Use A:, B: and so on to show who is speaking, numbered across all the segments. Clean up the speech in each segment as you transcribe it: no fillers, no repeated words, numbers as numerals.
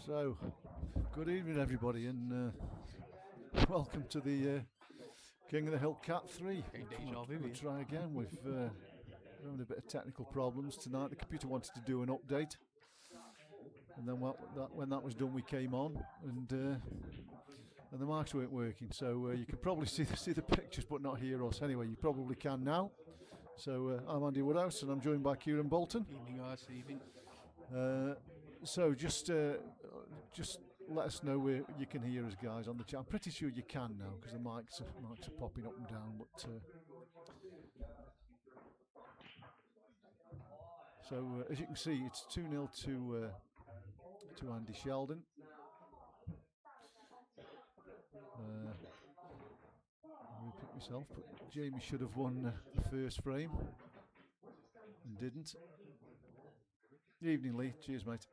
A: So, good evening, everybody, and welcome to the King of the Hill Cat 3. We'll try again. We're having a bit of technical problems tonight. The computer wanted to do an update, and then when that was done, we came on, and the mics weren't working. So you can probably see the pictures, but not hear us. Anyway, you probably can now. So I'm Andy Woodhouse, and I'm joined by Kieran Bolton.
B: Evening, guys. Evening.
A: So just let us know where you can hear us, guys, on the chat. I'm pretty sure you can now because the mics are popping up and down. But so as you can see, it's 2-0 to Andy Sheldon. I'll repeat myself, but Jamie should have won the first frame and didn't. Evening, Lee. Cheers, mate.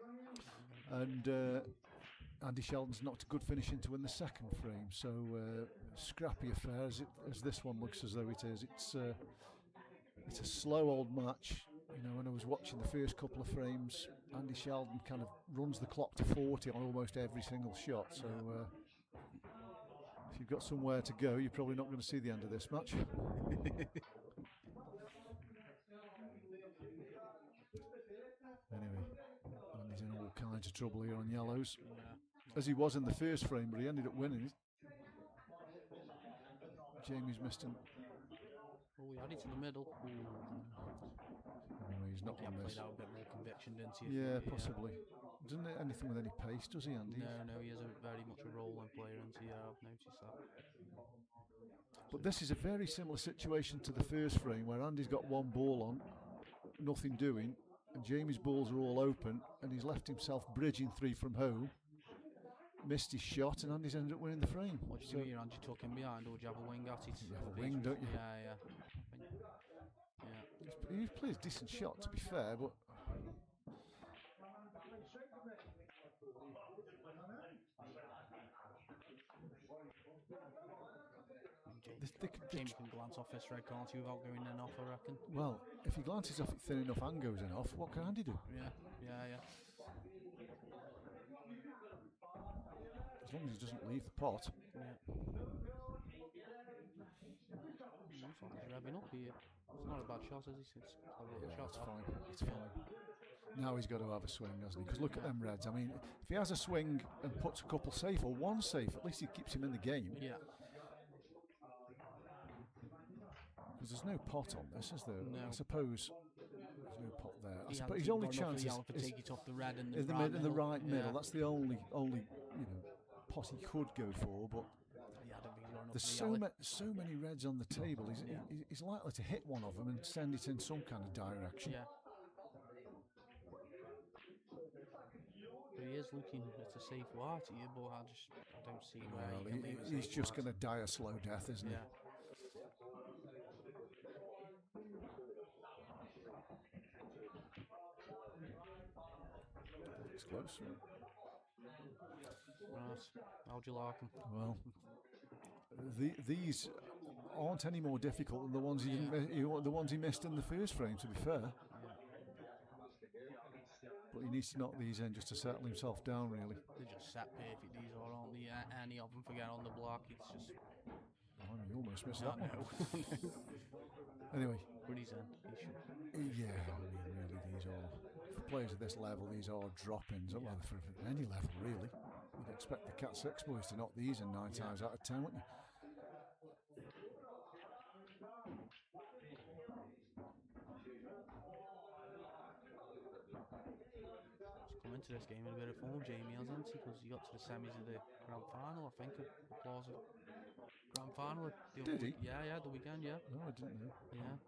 A: And Andy Sheldon's knocked a good finish in to win the second frame. So scrappy affair as this one looks as though it is. It's a slow old match. You know, when I was watching the first couple of frames, Andy Sheldon kind of runs the clock to 40 on almost every single shot. So if you've got somewhere to go, you're probably not going to see the end of this match. Anyway, Andy's in all kinds of trouble here on yellows, as he was in the first frame, but he ended up winning it. Jamie's missed him.
B: Oh, we had it in the middle.
A: Anyway, he's not on this.
B: Played out a bit more conviction, didn't he?
A: Yeah, possibly. Doesn't it anything with any pace, does he, Andy?
B: No, he is very much a rolling player, isn't he? Yeah, I've noticed that.
A: But this is a very similar situation to the first frame, where Andy's got one ball on, nothing doing, and Jamie's balls are all open, and he's left himself bridging 3 from home. Missed his shot, and Andy's ended up winning the frame.
B: What do you do here, Andy? Tuck him behind, or do you have a wing at it?
A: You have a wing, don't you?
B: Yeah.
A: He plays a decent shot, to be fair, but
B: James can glance off this red, can't he, without going in off, I reckon.
A: Well, if he glances off it thin enough and goes in off, what can Andy do?
B: Yeah.
A: As long as he doesn't leave the pot.
B: Yeah. Looks like he's revving up here. It's not a bad shot, is he?
A: It's fine. It's fine. Now he's got to have a swing, hasn't he? Because look at them reds. I mean, if he has a swing and puts a couple safe, or one safe, at least he keeps him in the game.
B: Yeah.
A: Because there's no pot on this, is there?
B: No.
A: I suppose there's no pot there. I suppose
B: his
A: only chance is
B: take it off the red and
A: in the right middle. That's the only pot he could go for, but there's so many reds on the table. He's likely to hit one of them and send it in some kind of direction.
B: Yeah. But he is looking at a safe white here, but I don't see where
A: he's just going to die a slow death, isn't he? It's close.
B: Right. How'd you like them?
A: Well, these aren't any more difficult than the ones he missed in the first frame, to be fair. But he needs to knock these in just to settle himself down, really.
B: They're just set perfect, these are, aren't they? Any of them forget on the block, it's just...
A: Oh, you almost missed that one. Anyway.
B: But he's in. He should.
A: Yeah, I mean, really, these are... For players at this level, these are drop-ins. Well, for any level, really. You'd expect the Cat 6 boys to knock these in 9 times out of 10, wouldn't you?
B: Come into this game in a bit of form, Jamie, hasn't he? Because he got to the semis of the grand final, I think, applause grand final.
A: Did he?
B: Yeah, the weekend, yeah.
A: No, I didn't know.
B: Yeah.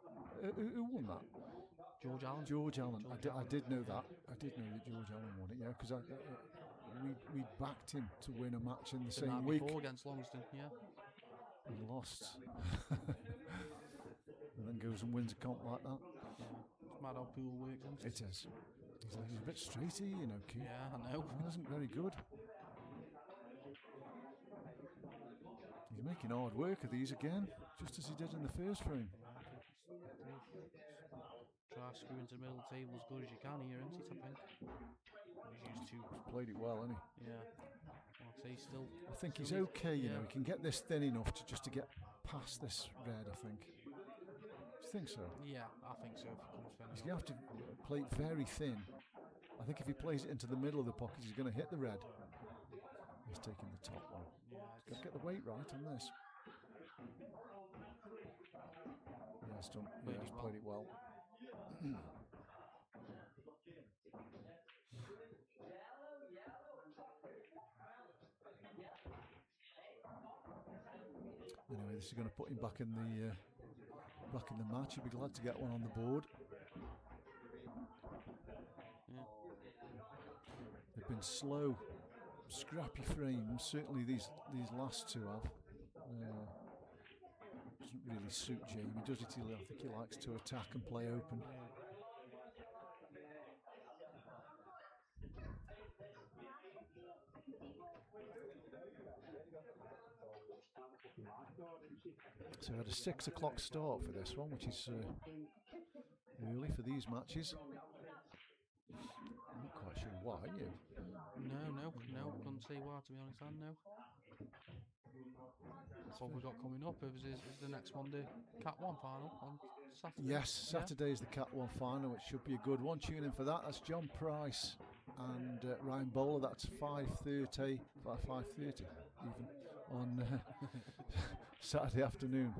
A: Who won that?
B: George Allen.
A: George Allen. I did know that. I did know that George Allen won it, yeah, because we backed him to win a match in the same week.
B: Against Longston, yeah.
A: And lost. And then goes and wins a comp like that.
B: Yeah. mad how pool works, isn't it?
A: It is. He's a bit straighty, you know, Q.
B: Yeah, I know.
A: He isn't very good. He's making hard work of these again, just as he did in the first frame.
B: Try screw into the middle of the table as good as you can here, isn't it, I think? He's used to...
A: He's played it well, hasn't he?
B: Yeah. Like I say, he's still...
A: I think he's
B: still
A: okay, you
B: yeah.
A: know, he can get this thin enough to get past this red, I think. Do you think so?
B: Yeah, I think so, if he comes thin
A: He's
B: enough.
A: going to have to play it very thin. I think if he plays it into the middle of the pocket, he's going to hit the red. He's taking the top one.
B: Yeah,
A: He's got to get the weight right on this. Yeah, he's played it well. Anyway, this is going to put him back in the match. He'll be glad to get one on the board.
B: Yeah.
A: They've been slow, scrappy frames. Certainly these last two have. Doesn't really suit Jamie, does it? I think he likes to attack and play open. So we had a 6 o'clock start for this one, which is early for these matches. I'm not quite sure why, are you?
B: No, couldn't say why, to be honest, I know. What we've got coming up is the next one, the Cat 1 final on Saturday.
A: Yes, Saturday is the Cat 1 final, which should be a good one. Tune in for that. That's John Price and Ryan Bowler. That's 5:30 even on Saturday afternoon.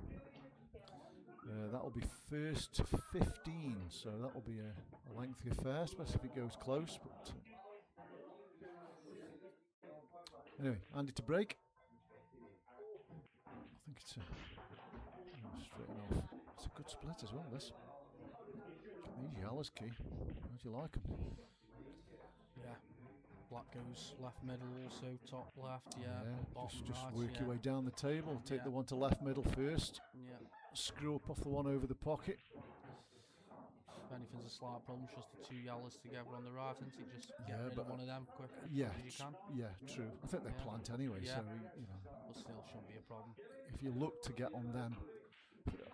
A: That'll be first to 15, so that'll be a lengthy affair, especially if it goes close. But anyway, Andy to break. I think it's straighten off. It's a good split as well, this. These yellows, Key. How do you like them?
B: Yeah. Black goes left middle, also top left,
A: just
B: right,
A: work your way down the table. Take the one to left middle first.
B: Yeah.
A: Screw up off the one over the pocket.
B: If anything's a slight problem, just the two yellows together on the right, isn't it? Just get rid of one of them quick as you can.
A: Yeah, true. I think they plant anyway, so you know.
B: But still shouldn't be a problem.
A: If you look to get on them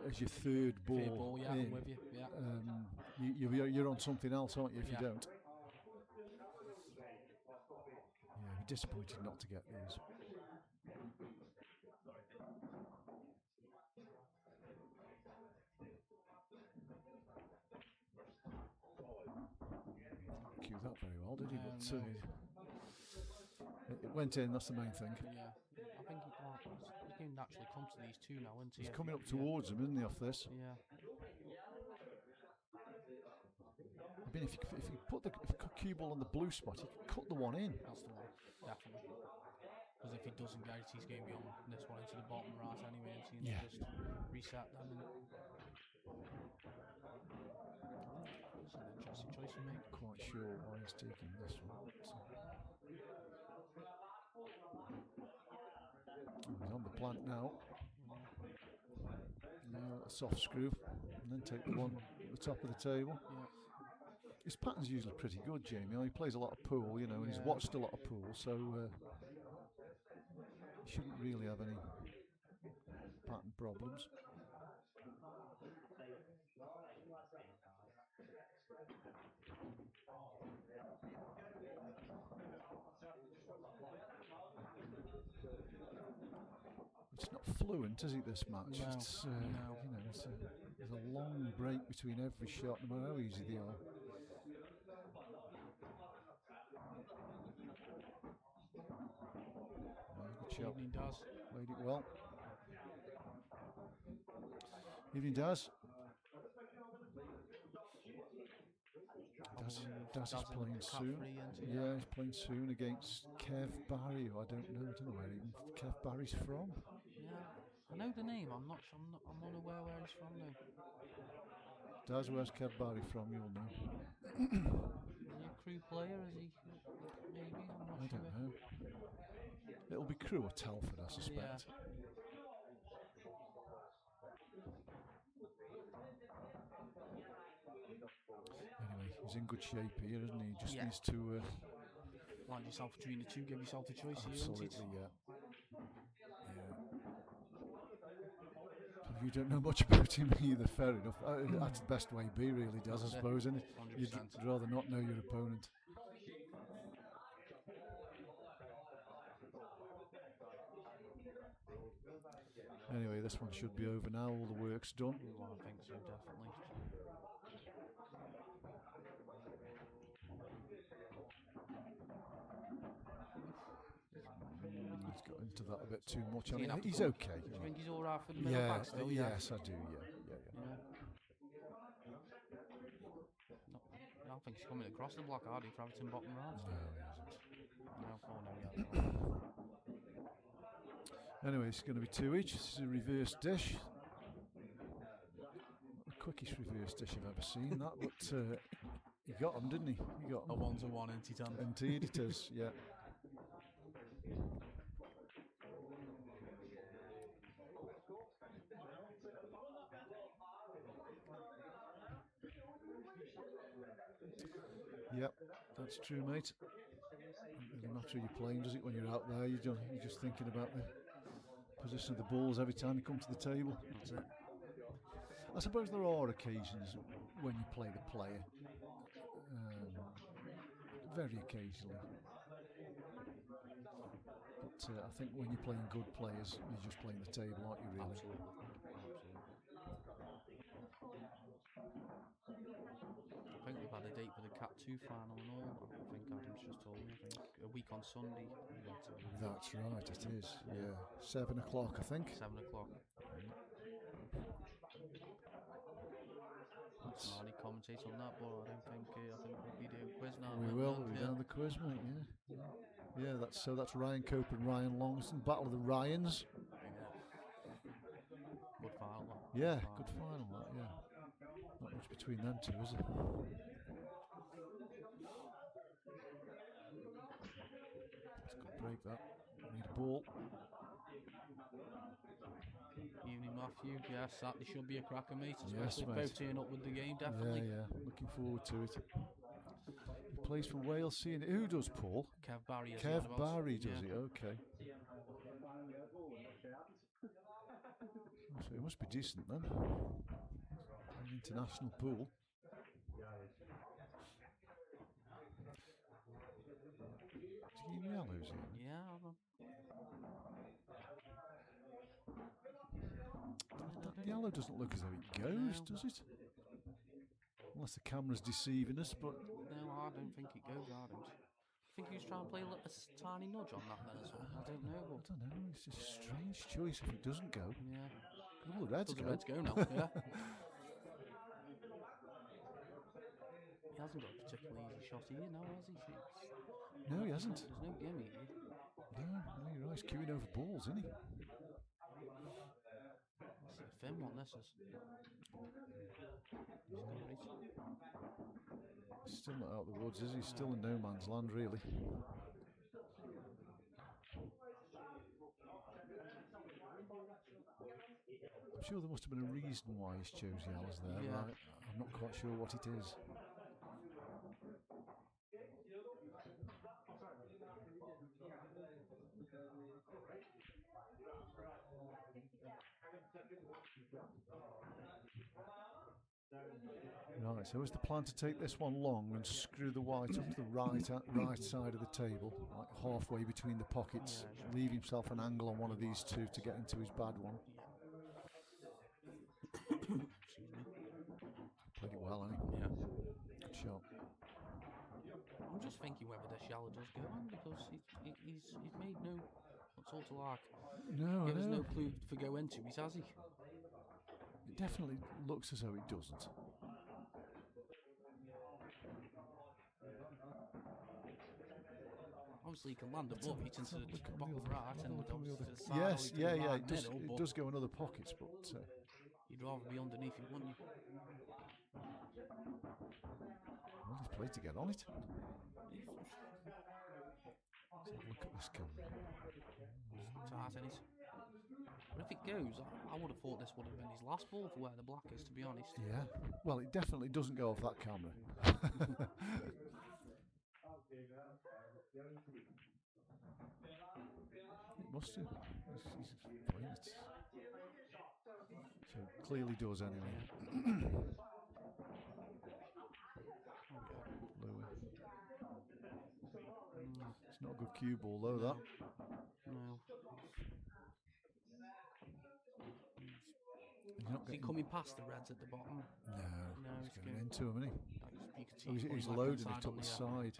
A: as your third ball,
B: I'm with you.
A: You're on something else, aren't you? If you don't. Yeah, be disappointed not to get these. Cue that very well, did he? But it went in, that's the main thing.
B: Yeah, I think he's going to naturally come to these two now, isn't he?
A: He's coming up towards him, isn't he, off this?
B: Yeah.
A: I mean, if you put the cue ball on the blue spot, you can cut the one in.
B: That's the one, definitely. Because if he doesn't get it, he's going to be on this one into the bottom right anyway, and just reset them. It's an interesting choice to make.
A: Quite sure why he's taking this one. He's on the plant now. Now a soft screw, and then take the one at the top of the table.
B: Yeah.
A: His pattern's usually pretty good, Jamie. He plays a lot of pool, you know, and he's watched a lot of pool, so he shouldn't really have any pattern problems. It's not fluent, is it, this match?
B: No,
A: it's, you know, there's a long break between every shot, no matter how easy they are. Good shot.
B: Evening Daz.
A: Played it well. Evening Daz. Daz is playing soon. Yeah, he's playing soon against Kev Barry, who I don't know where even Kev Barry's from.
B: Yeah, I know the name. I'm unaware where he's from though.
A: Daz, where's Kev Barry from? You'll know.
B: Is he a crew player? Is he? Maybe. I'm not sure.
A: I don't know. It'll be Crewe or Telford, I suspect.
B: Yeah.
A: Anyway, he's in good shape here, isn't he? He just
B: Yeah.
A: needs to
B: Land yourself between the two, give yourself a choice here,
A: absolutely,
B: isn't it?
A: yeah. You don't know much about him either. Fair enough. That's the best way B really does, I
B: That's it.
A: suppose, isn't it? You'd
B: 100%.
A: rather not know your opponent. Anyway, this one should be over now. All the work's done.
B: Well, I think so, definitely.
A: He's got into that a bit too much. He's
B: Do
A: okay.
B: you think he's alright for the middle back still?
A: Yes, I do. Yeah.
B: I don't think he's coming across the block, are he, for Everton bottom right?
A: No, he isn't.
B: No, oh no, he hasn't.
A: Anyway, it's going to be 2 each. This is a reverse dish. Not the quickest reverse dish I've ever seen, that, but he got him, didn't he? He got him.
B: A 1-to-1, ain't he, Tom?
A: Indeed it is, yeah. Yep, that's true, mate. Doesn't really matter who you're playing, does it, when you're out there? You're just thinking about the position of the balls every time you come to the table.
B: That's it.
A: I suppose there are occasions when you play the player. Very occasionally. But I think when you're playing good players, you're just playing the table, aren't you, really?
B: Absolutely. I think we've had a date for the Cat 2 final and all. I think Adam's just told me. I think a week on Sunday.
A: That's right, it is. Yeah, 7 o'clock, I think.
B: 7 o'clock. Marty commentates on that, but I think we'll be doing quiz now.
A: We'll be down the quiz, mate. Yeah. That's Ryan Cope and Ryan Longston, Battle of the Ryans.
B: Good final.
A: Yeah, good final. Yeah, not much between them two, is it? That's a good break. That need a ball.
B: Evening, Matthew. Yes, that should be a cracker, mate.
A: Yes,
B: mate. Both turn up with the game, definitely.
A: Yeah. Looking forward to it. He plays for Wales. Seeing who does Paul?
B: Kev Barry.
A: Kev Barry does it. Okay. So it must be decent then. An international pool. Is he in yellows here?
B: Yeah.
A: That yellow doesn't look as though it goes, does it? Unless the camera's deceiving us, but...
B: No, I don't think it goes, I don't. I think he was trying to play a tiny nudge on that then as well. I don't know.
A: I don't know, it's just a strange choice if it doesn't go.
B: Yeah.
A: All the reds go.
B: The reds go now, yeah. He hasn't got a particularly easy shot here now, has he?
A: No, he hasn't.
B: There's no gimme here.
A: No, you're right, he's queuing over balls, isn't he?
B: It's a thin one, this is.
A: He's still not out of the woods, is he? Still in no man's land, really. I'm sure there must have been a reason why he's chose yellows there,
B: yeah.
A: Right? I'm not quite sure what it is. Right, so is the plan to take this one long and screw the white up to the right side of the table, like halfway between the pockets, leave himself an angle on one of these two to get into his bad one? Played it well, hasn't he?
B: Yeah.
A: Good shot.
B: I'm just thinking whether this yellow does go on because he's made no sort of like gives no clue for go into it, has he?
A: It definitely looks as though it doesn't.
B: Obviously, he can land above it into the bottom right and to the side.
A: Yes, yeah, it does go in other pockets, but
B: you'd rather be underneath it, wouldn't you?
A: Well, he's played to get on it. Let's have a look at this camera.
B: Tight, isn't it? But if it goes, I would have thought this would have been his last ball for where the black is, to be honest.
A: Yeah. Well, it definitely doesn't go off that camera. It must have. He's playing it. So it clearly does anyway. Lower. It's not a good cue ball though, that.
B: No.
A: Is
B: he coming past the reds at the bottom?
A: No, he's going into him, isn't he? He's loaded it up the side.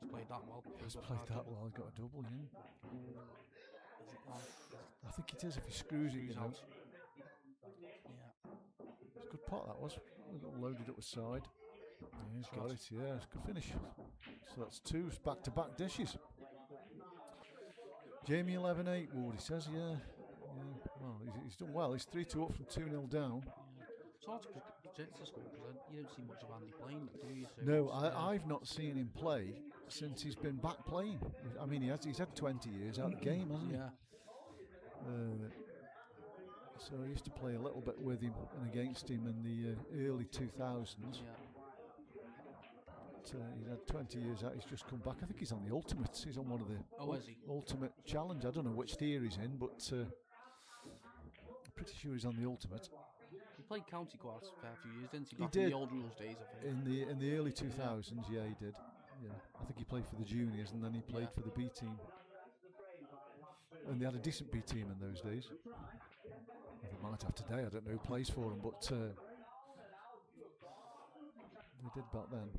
B: He's played that well.
A: He's played that well. He's got a double, yeah.
B: Is it on?
A: I think it is if he screws it, you know.
B: Yeah.
A: It's a good pot, that was. Loaded up the side. Yeah, he's got it, yeah. It's a good finish. So that's 2 back-to-back dishes. Jamie 11-8, Woody says, yeah. Well, he's done well. He's 3-2 up from 2-0 down.
B: Yeah. It's hard to project the score because you don't see much of Andy playing, do you? So
A: no, I've not seen him play since he's been back playing. I mean, he's had 20 years out of the game, hasn't he?
B: Yeah.
A: So I used to play a little bit with him and against him in the early 2000s.
B: Yeah.
A: But, he's had 20 years out. He's just come back. I think he's on the Ultimates. He's on one of the
B: is he?
A: Ultimate Challenge. I don't know which tier he's in, but I'm pretty sure he's on the Ultimate.
B: He played county quite a fair few years, didn't he?
A: He did.
B: In the old rules days, I think.
A: In the early 2000s, yeah, he did. Yeah, I think he played for the juniors and then he played for the B team. And they had a decent B team in those days. They might have today. I don't know who plays for them, but they did back then.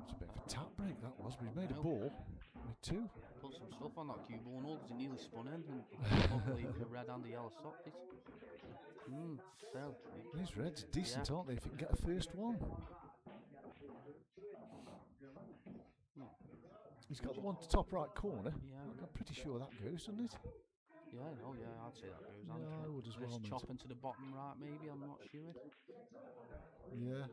A: It's a bit of a tap break that was, but he made a ball. Made 2.
B: Put some stuff on that cue ball and all because it nearly spun in and luckily the red and the yellow stopped it. So
A: these reds are decent, aren't they? If you can get a first one. He's got the one to top right corner.
B: Yeah.
A: I'm pretty sure that goes, doesn't it?
B: Yeah, I'd say that goes.
A: Yeah, I would as well.
B: Chop into the bottom right, maybe. I'm not sure.
A: Yeah.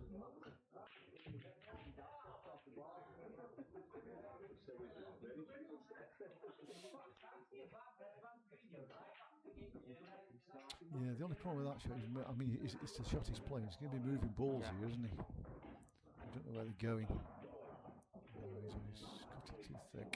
A: Yeah, the only problem with that shot is, I mean, it's the shot he's playing. He's going to be moving balls here, isn't he? I don't know where they're going. He's cut it too thick.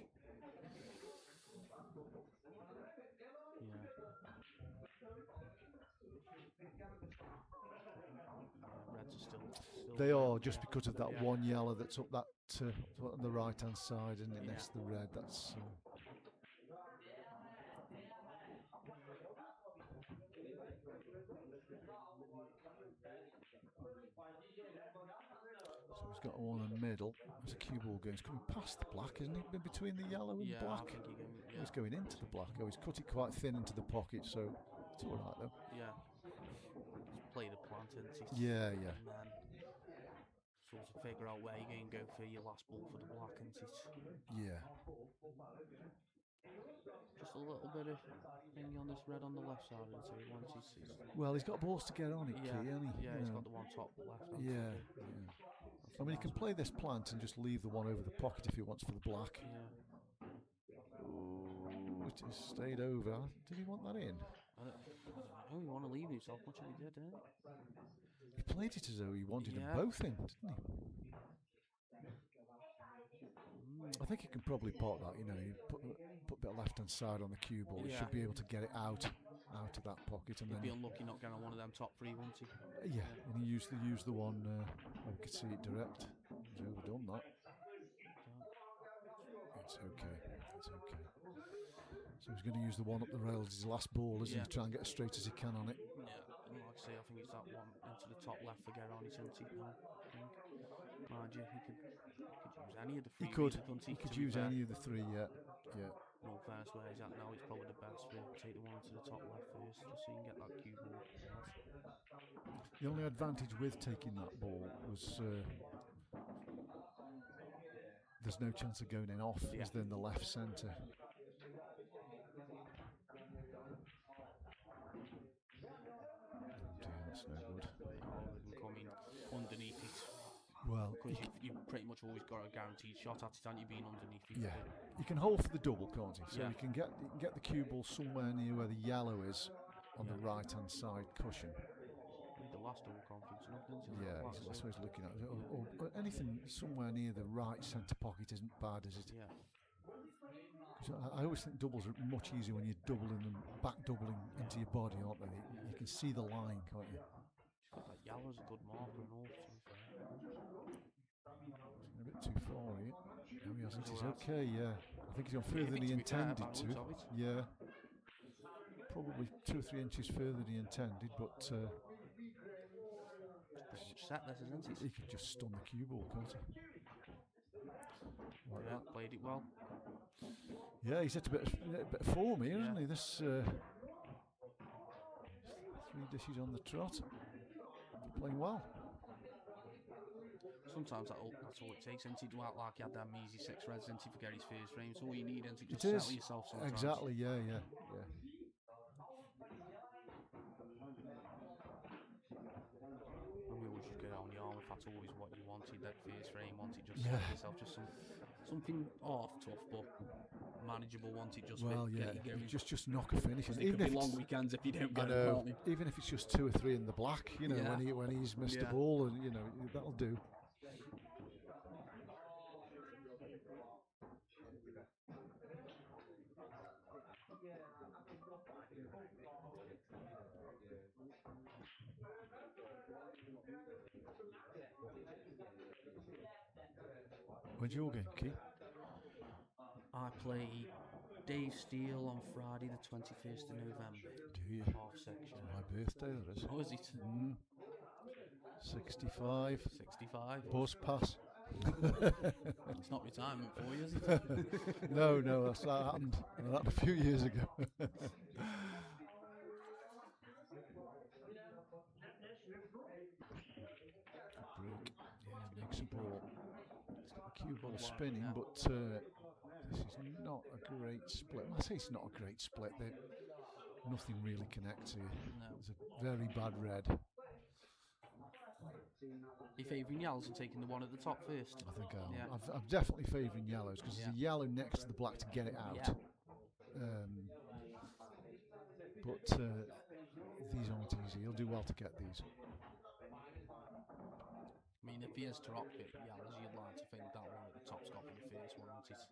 B: Reds are still
A: they are, just because of that one yellow that's up that on the right hand side, isn't it? Next to the red. That's. So he's got one in the middle. There's a cue ball going. He's coming past the black, isn't he? Between the yellow and black.
B: I think
A: he's going into the black. Oh, he's cut it quite thin into the pocket, so it's all right though.
B: Yeah. He's played a plant, isn't he?
A: Yeah.
B: And then sort of figure out where you're going to go for your last ball for the black, isn't it?
A: Yeah.
B: Just a little bit of thing on this red on the left side of the table.
A: Well, he's got balls to get on it, Key, hasn't he?
B: Yeah, he's got the one top left.
A: Yeah. I mean, he can play this plant and just leave the one over the pocket if he wants for the black.
B: Yeah.
A: Ooh, it just stayed over. Did he want that in?
B: I don't know. You want to leave himself much of he did, didn't he?
A: He played it as though he wanted them both in, didn't he? I think he can probably pot that, you know, you put a bit of left hand side on the cue ball, he should be able to get it out of that pocket. And
B: he'd be unlucky not getting on one of them top 3, wouldn't he?
A: Yeah, and he used the one, I could see it direct. He's overdone that. It's okay. So he's going to use the one up the rails as his last ball, isn't he? Try and get as straight as he can on it.
B: Yeah, and like I say, I think it's that one into the top left for Gerrard, isn't he? Mind you, he could use any of the 3.
A: He could use any of the 3, yeah.
B: In all fairness, where he's at now, it's probably the best for take the one into the top left first, just so you can get that cue ball.
A: The only advantage with taking that ball was there's no chance of going in off, is there in the left centre. That's no good.
B: Coming underneath it.
A: Well,
B: much always got a guaranteed shot at it, and you being underneath it.
A: Yeah, you can hold for the double, can't you? So
B: Yeah.
A: you can get the cue ball somewhere near where the yellow is on the right hand side cushion.
B: The last double conference, nothing.
A: Yeah, that's what he's looking at. Or anything somewhere near the right centre pocket isn't bad, is it?
B: Yeah.
A: I always think doubles are much easier when you're doubling them, back doubling into your body, aren't they? You can see the line, can't you?
B: That yellow's a good marker and all, to be fair.
A: A bit too far, are you? No, he hasn't. He's okay, yeah. I think he's gone further than he intended to. Yeah. Probably 2 or 3 inches further than he intended, but
B: pretty much set this, isn't it?
A: He could just stun the cue ball, can't he?
B: Like that. Played it well.
A: Yeah, he's hit a bit of form here, hasn't he? This 3 dishes on the trot. Playing well.
B: Sometimes that's all it takes, isn't it? Like you had that measly 6 reds, isn't it, to get his first frame. So all you need, isn't it? Just settle yourself sometimes.
A: Exactly, yeah.
B: And we always just go down the arm if that's always what you wanted, that first frame, wanted just settle yourself, just something tough, but manageable, wanted just get you going.
A: Just knock a finish.
B: And even if long weekends if you don't get it,
A: even if it's just 2 or 3 in the black, you know, when he's missed a ball, and you know that'll do. When's your game, Key?
B: I play Dave Steele on Friday the 21st of November.
A: Do you?
B: Half section.
A: My birthday, that is.
B: Oh, is it?
A: 65.
B: 65.
A: Bus pass.
B: It's not retirement for you, is it?
A: No, that happened a few years ago. Break. Yeah, makes a ball. It's got the cue ball spinning, but this is not a great split. I say it's not a great split. Nothing really connects here.
B: No.
A: It's a very bad red.
B: Are you favouring yellows and taking the one at the top first?
A: I think I'm definitely favouring yellows because there's a yellow next to the black to get it out.
B: Yeah.
A: But these aren't easy. He'll do well to get these.
B: I mean, if he is to opt it, yellows, you'd like to think that one at the top's got to be the first one, isn't it?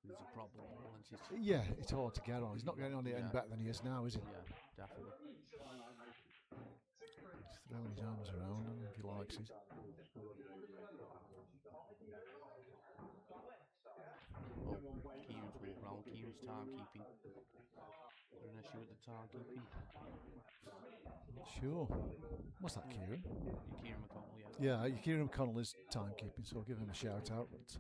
B: There's a problem, isn't it?
A: Yeah, it's hard to get on. He's not getting on it any better than he is now, is he?
B: Yeah, definitely.
A: He's throwing his arms around. I don't know if he likes it.
B: Kieran's walk around. Kieran's timekeeping. Is there an issue with the timekeeping?
A: Sure. What's that, Kieran?
B: Kieran McConnell,
A: yeah. Yeah, Kieran McConnell is timekeeping, so I'll give him a shout out. But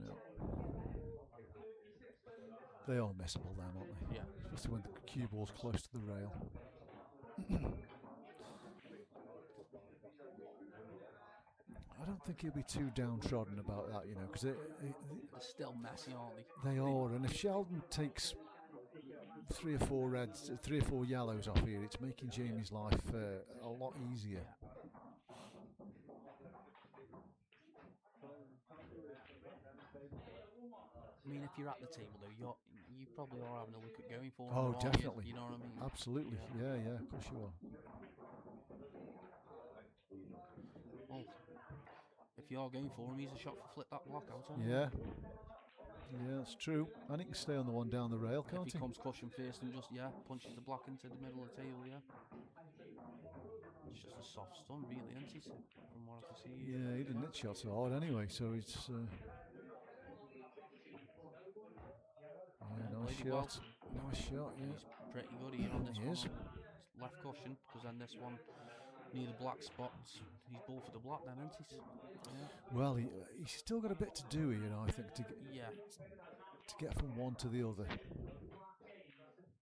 A: no. They are messable then, aren't they?
B: Yeah.
A: Especially when the cue ball's close to the rail. I don't think he'll be too downtrodden about that, you know, because they're
B: still messy, aren't they?
A: They are, and if Sheldon takes 3 or 4 reds, 3 or 4 yellows off here, it's making Jamie's life a lot easier.
B: I mean, if you're at the table though, you probably are having a look at going for him.
A: Oh, definitely.
B: You know what I mean?
A: Absolutely. Yeah, of course you are.
B: Well, if you are going for him, he's a shot for flip that block out.
A: Yeah. Yeah, that's true. And he can stay on the one down the rail, can't he?
B: If he comes cushion first and just, punches the block into the middle of the table, It's just a soft stun, really, isn't it? From what I can see.
A: Yeah, he didn't hit shots so hard anyway, so it's... nice shot. Nice shot, yeah.
B: He's pretty good here on this
A: one.
B: Is. Left cushion, because then this one, near the black spots, he's ball for the block then, isn't he? Yeah.
A: Well, he's still got a bit to do here, I think, to get from one to the other.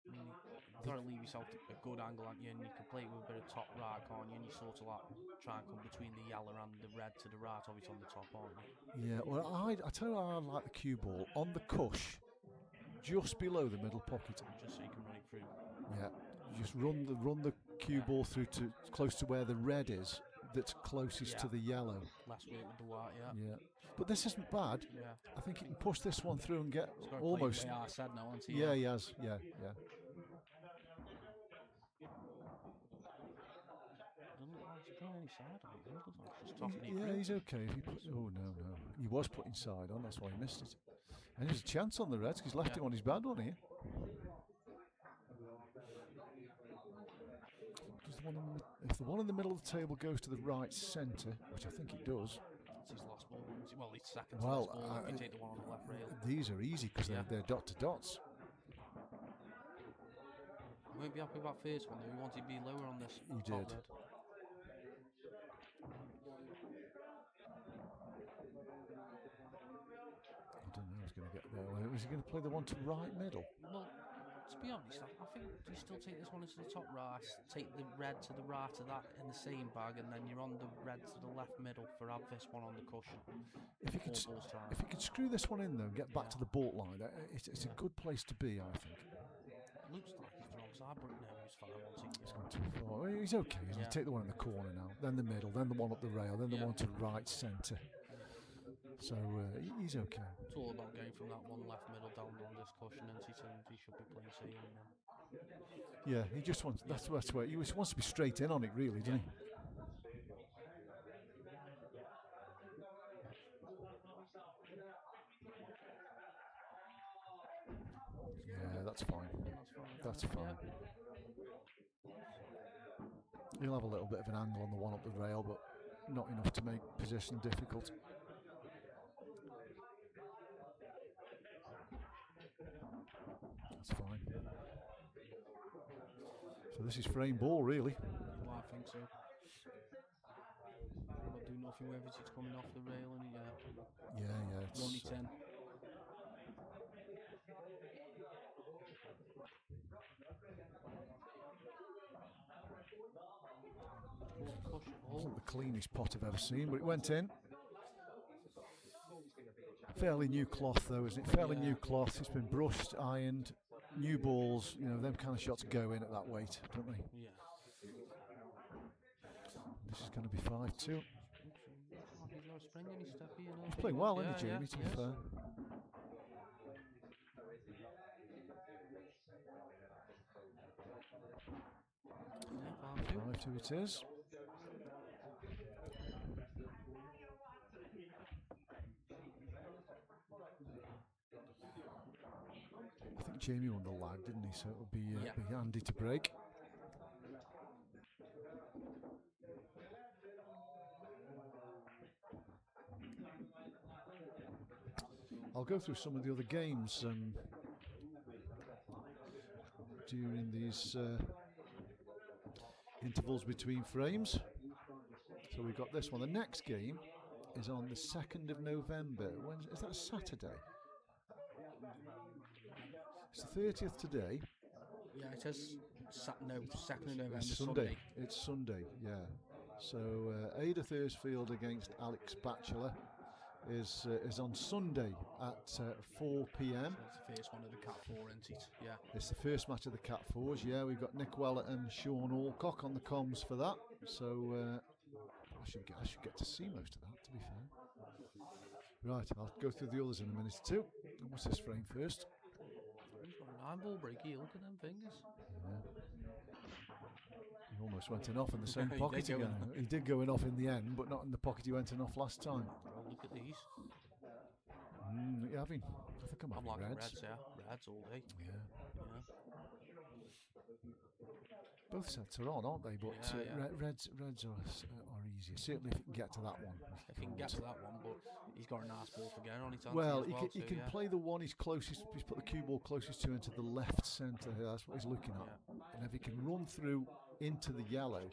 B: You've got to leave yourself a good angle, haven't you? And you can play with a bit of top right, can't you? And you sort of like try and come between the yellow and the red to the right, obviously on the top, aren't you? Yeah, well, I tell you how I like the cue ball. On the cush, just below the middle pocket. Just so you can run it through.
A: Yeah, you just run the cue ball through to close to where the red is, that's closest to the yellow.
B: Less weight with the white,
A: Yeah. But this isn't bad.
B: Yeah.
A: I think he can push this one through and get
B: He's got to
A: almost.
B: play it the way I said now, hasn't he?
A: Yeah, he has. Yeah.
B: Doesn't look like he's putting any side on it, does he? Just tossing it
A: Yeah,
B: through.
A: he's okay. If he oh, no. He was putting side on, that's why he missed it. And there's a chance on the Reds, because he's left it on his bad one here. If the one in the middle of the table goes to the right centre, which I think it does.
B: It's his last ball. Well, it's second to last ball if you take the one on the left rail.
A: These are easy because they're dot to dots.
B: I won't be happy with that first one though. He wanted to be lower on this.
A: He did.
B: Red.
A: I don't know who's going to get there. Is he going to play the one to right middle?
B: Well, to be honest, I think you still take this one into the top right, take the red to the right of that in the same bag, and then you're on the red to the left middle for have this one on the cushion.
A: If you could screw this one in though and get back to the baulk line, it's a good place to be, I think.
B: Looks like he's the wrong side, but no, he's fine.
A: He's gone too far. Well, he's okay. He'll take the one in the corner now, then the middle, then the one up the rail, then the one to the right centre. So he's okay.
B: It's all about going from that one left middle down on this cushion, and he should be playing C in then.
A: Yeah, he just wants. That's where he wants to be straight in on it, really, doesn't he? Yeah, that's fine. That's fine. He'll have a little bit of an angle on the one up the rail, but not enough to make position difficult. That's fine. So this is frame ball, really.
B: Well, I think so. We'll do nothing with it. It's coming off the rail, and
A: yeah, it's
B: only 10.
A: Wasn't the cleanest pot I've ever seen, but it went in. Fairly new cloth though, isn't it? Fairly new cloth. It's been brushed, ironed, new balls. You know, them kind of shots go in at that weight, don't they?
B: Yeah.
A: This is going to be 5-2.
B: He's
A: He's playing well, isn't he, Jamie? To be fair.
B: Yeah,
A: 5-2 it is. I think Jamie won the lag, didn't he? So it would be handy to break. I'll go through some of the other games during these intervals between frames. So we've got this one. The next game is on the 2nd of November. When is that? Saturday? It's the 30th today.
B: Yeah, it says 2nd of November.
A: It's Sunday. It's Sunday, yeah. So Ada Thursfield against Alex Batchelor is on Sunday at 4 p.m.
B: So it's the first one of the Cat 4, isn't it? Yeah.
A: It's the first match of the Cat 4s, yeah. We've got Nick Weller and Sean Alcock on the comms for that. So I should get to see most of that, to be fair. Right, I'll go through the others in a minute or two. What's this frame first?
B: He's got a 9-ball breaky, look at them fingers.
A: Yeah. He almost went in off in the same pocket again. He did go in off in the end, but not in the pocket he went in off last time.
B: Well, look at these.
A: You're having, I think I'm having
B: reds. Reds all day.
A: Yeah. Both sets are on, aren't they? But reds are easier. Certainly if you can get to that one.
B: If he can get to that one, but he's got a nice ball to get on it.
A: Well, he can play the one he's closest. He's put the cue ball closest to into the left centre. That's what he's looking at. And if he can run through into the yellow,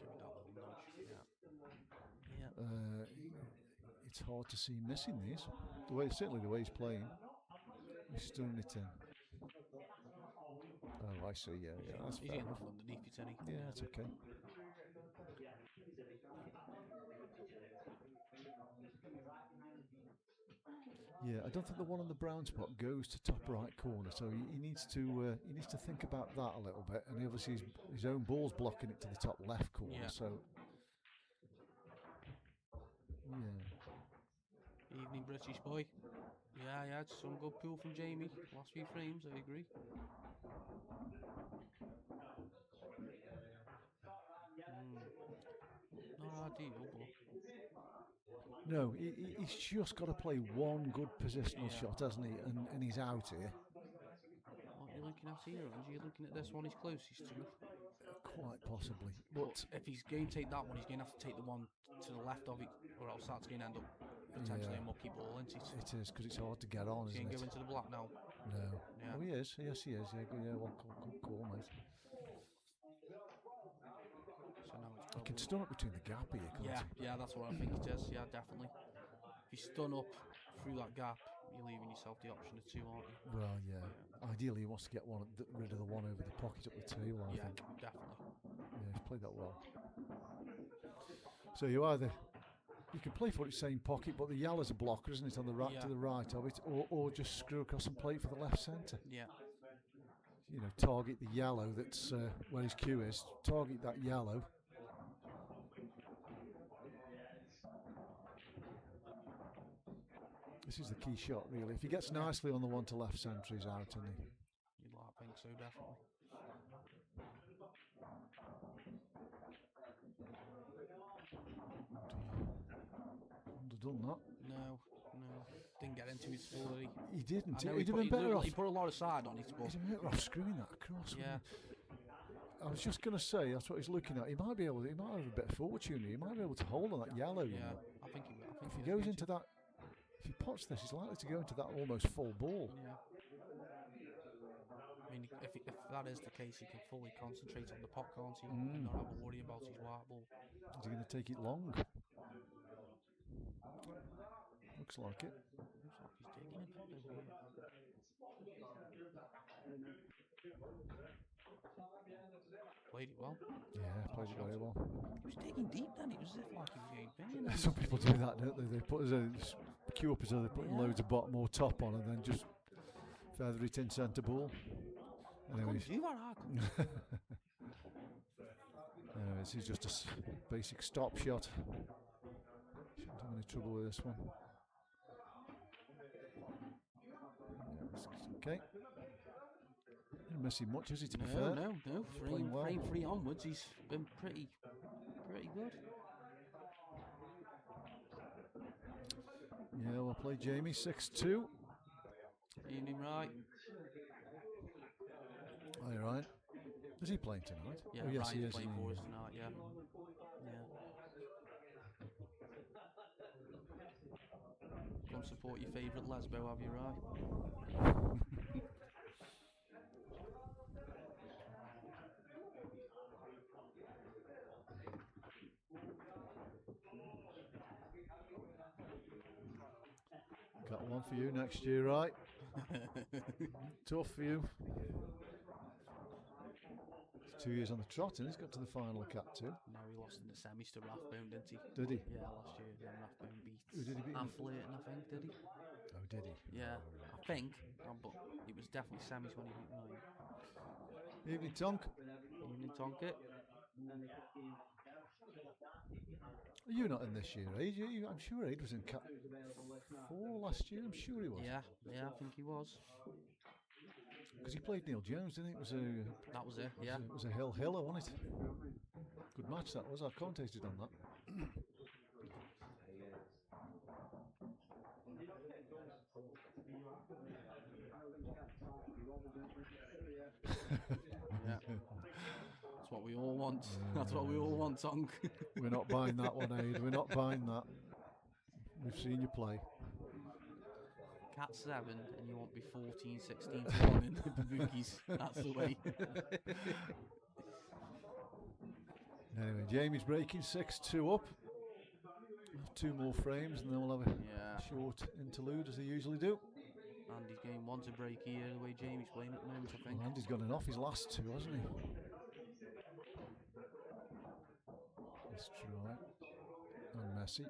A: it's hard to see missing these. Certainly the way he's playing, he's stirring it in. Oh, I see. Yeah, that's
B: fair enough. Underneath it, any.
A: Yeah, that's okay. Yeah, I don't think the one on the brown spot goes to top right corner, so he needs to think about that a little bit. And obviously his own ball's blocking it to the top left corner. So Yeah.
B: Evening, British boy. Yeah, yeah, it's some good pull from Jamie. Last few frames, I agree. Not ideal, but
A: No, he's just got to play one good positional
B: yeah.
A: shot, hasn't he? And he's out here.
B: What are you looking at here, and you're looking at this one he's closest to.
A: Quite possibly.
B: But if he's going to take that one, he's going to have to take the one to the left of it, or else that's going to end up potentially a mucky ball, isn't it?
A: It is, because it's hard to get on,
B: He's
A: isn't
B: going to
A: it?
B: go into the black now.
A: No.
B: Yeah.
A: Oh, he is. Yes, he is. Yeah, well, good call, mate.
B: So now it's
A: You can stun up between the gap here, can't you?
B: Yeah, that's what I think it is. Yeah, definitely. If you stun up through that gap, you're leaving yourself the option of 2, aren't you?
A: Well, yeah. Ideally, he wants to get rid of the one over the pocket up the table, I think.
B: Definitely.
A: Yeah, he's played that well. So you can play for it same pocket, but the yellow's a blocker, isn't it, on the right to the right of it, or just screw across and play for the left centre.
B: Yeah.
A: Target the yellow that's where his cue is. Target that yellow. This is the key shot, really. If he gets nicely on the one to left centre, he's out, isn't he?
B: You'd like to think so, definitely.
A: Done that.
B: No. Didn't get into his story.
A: He didn't.
B: He'd
A: have been better off.
B: He put a lot of side on it, but
A: he'd have been better off screwing that across.
B: Yeah.
A: I was just going to say, that's what he's looking at. He might have a bit of fortune. He might be able to hold on that yellow.
B: Yeah, I think he will.
A: If he goes into that, if he pots this, he's likely to go into that almost full ball.
B: Yeah. I mean, if that is the case, he can fully concentrate on the pot, can't he? And not have a worry about his white ball.
A: Is he going to take it long? Looks like it.
B: Looks like he's digging a bit over here. Played it well.
A: Yeah, played it very well.
B: He was digging deep then. It was as if like he was going bang.
A: Some people do that, don't they? They put queue up as though they're putting loads of bottom or top on and then just feather it in centre ball. Anyways. This is just a basic stop shot. Shouldn't have any trouble with this one. Okay. Didn't miss him much, has he, to be fair?
B: No. Frame 3 onwards, he's been pretty good.
A: Yeah, we'll play Jamie 6-2.
B: Evening, right?
A: Are you right? Is he playing tonight?
B: Yeah,
A: yes,
B: right,
A: he is.
B: Playing for us tonight, yeah. Go and support your favourite lesbo, have you, right?
A: Got one for you next year, right? Tough for you. It's 2 years on the trot, and he's got to the final of Cat 2.
B: No, he lost in the semis to Rathbone, didn't he?
A: Did he?
B: Yeah, last year. Then Rathbone beat.
A: Who did he beat?
B: Affleton, I think, did he?
A: Oh, did he?
B: Yeah, I think. But it was definitely semis when he beat Ryan.
A: Evening, Tonk.
B: Evening, Tonk.
A: Are you not in this year, Aid? I'm sure Aid was in Cat 4 last year. I'm sure he was.
B: Yeah, I think he was.
A: Because he played Neil Jones, didn't he?
B: That was it, yeah.
A: It was a hiller, wasn't it? Good match that was. I commentated on that.
B: Yeah. That's what we all want. That's what we all want, Tonk.
A: We're not buying that one, Aid. We're not buying that. We've seen you play.
B: Cat 7 and you won't be 14, 16 to 1 in the bookies. That's the way.
A: Anyway, Jamie's breaking 6-2 up. Two more frames and then we'll have a short interlude as they usually do.
B: Andy's game 1 to break here the way Jamie's playing at the moment, I think.
A: Well, Andy's gone off his last 2, hasn't he? That's true, right? And Messi.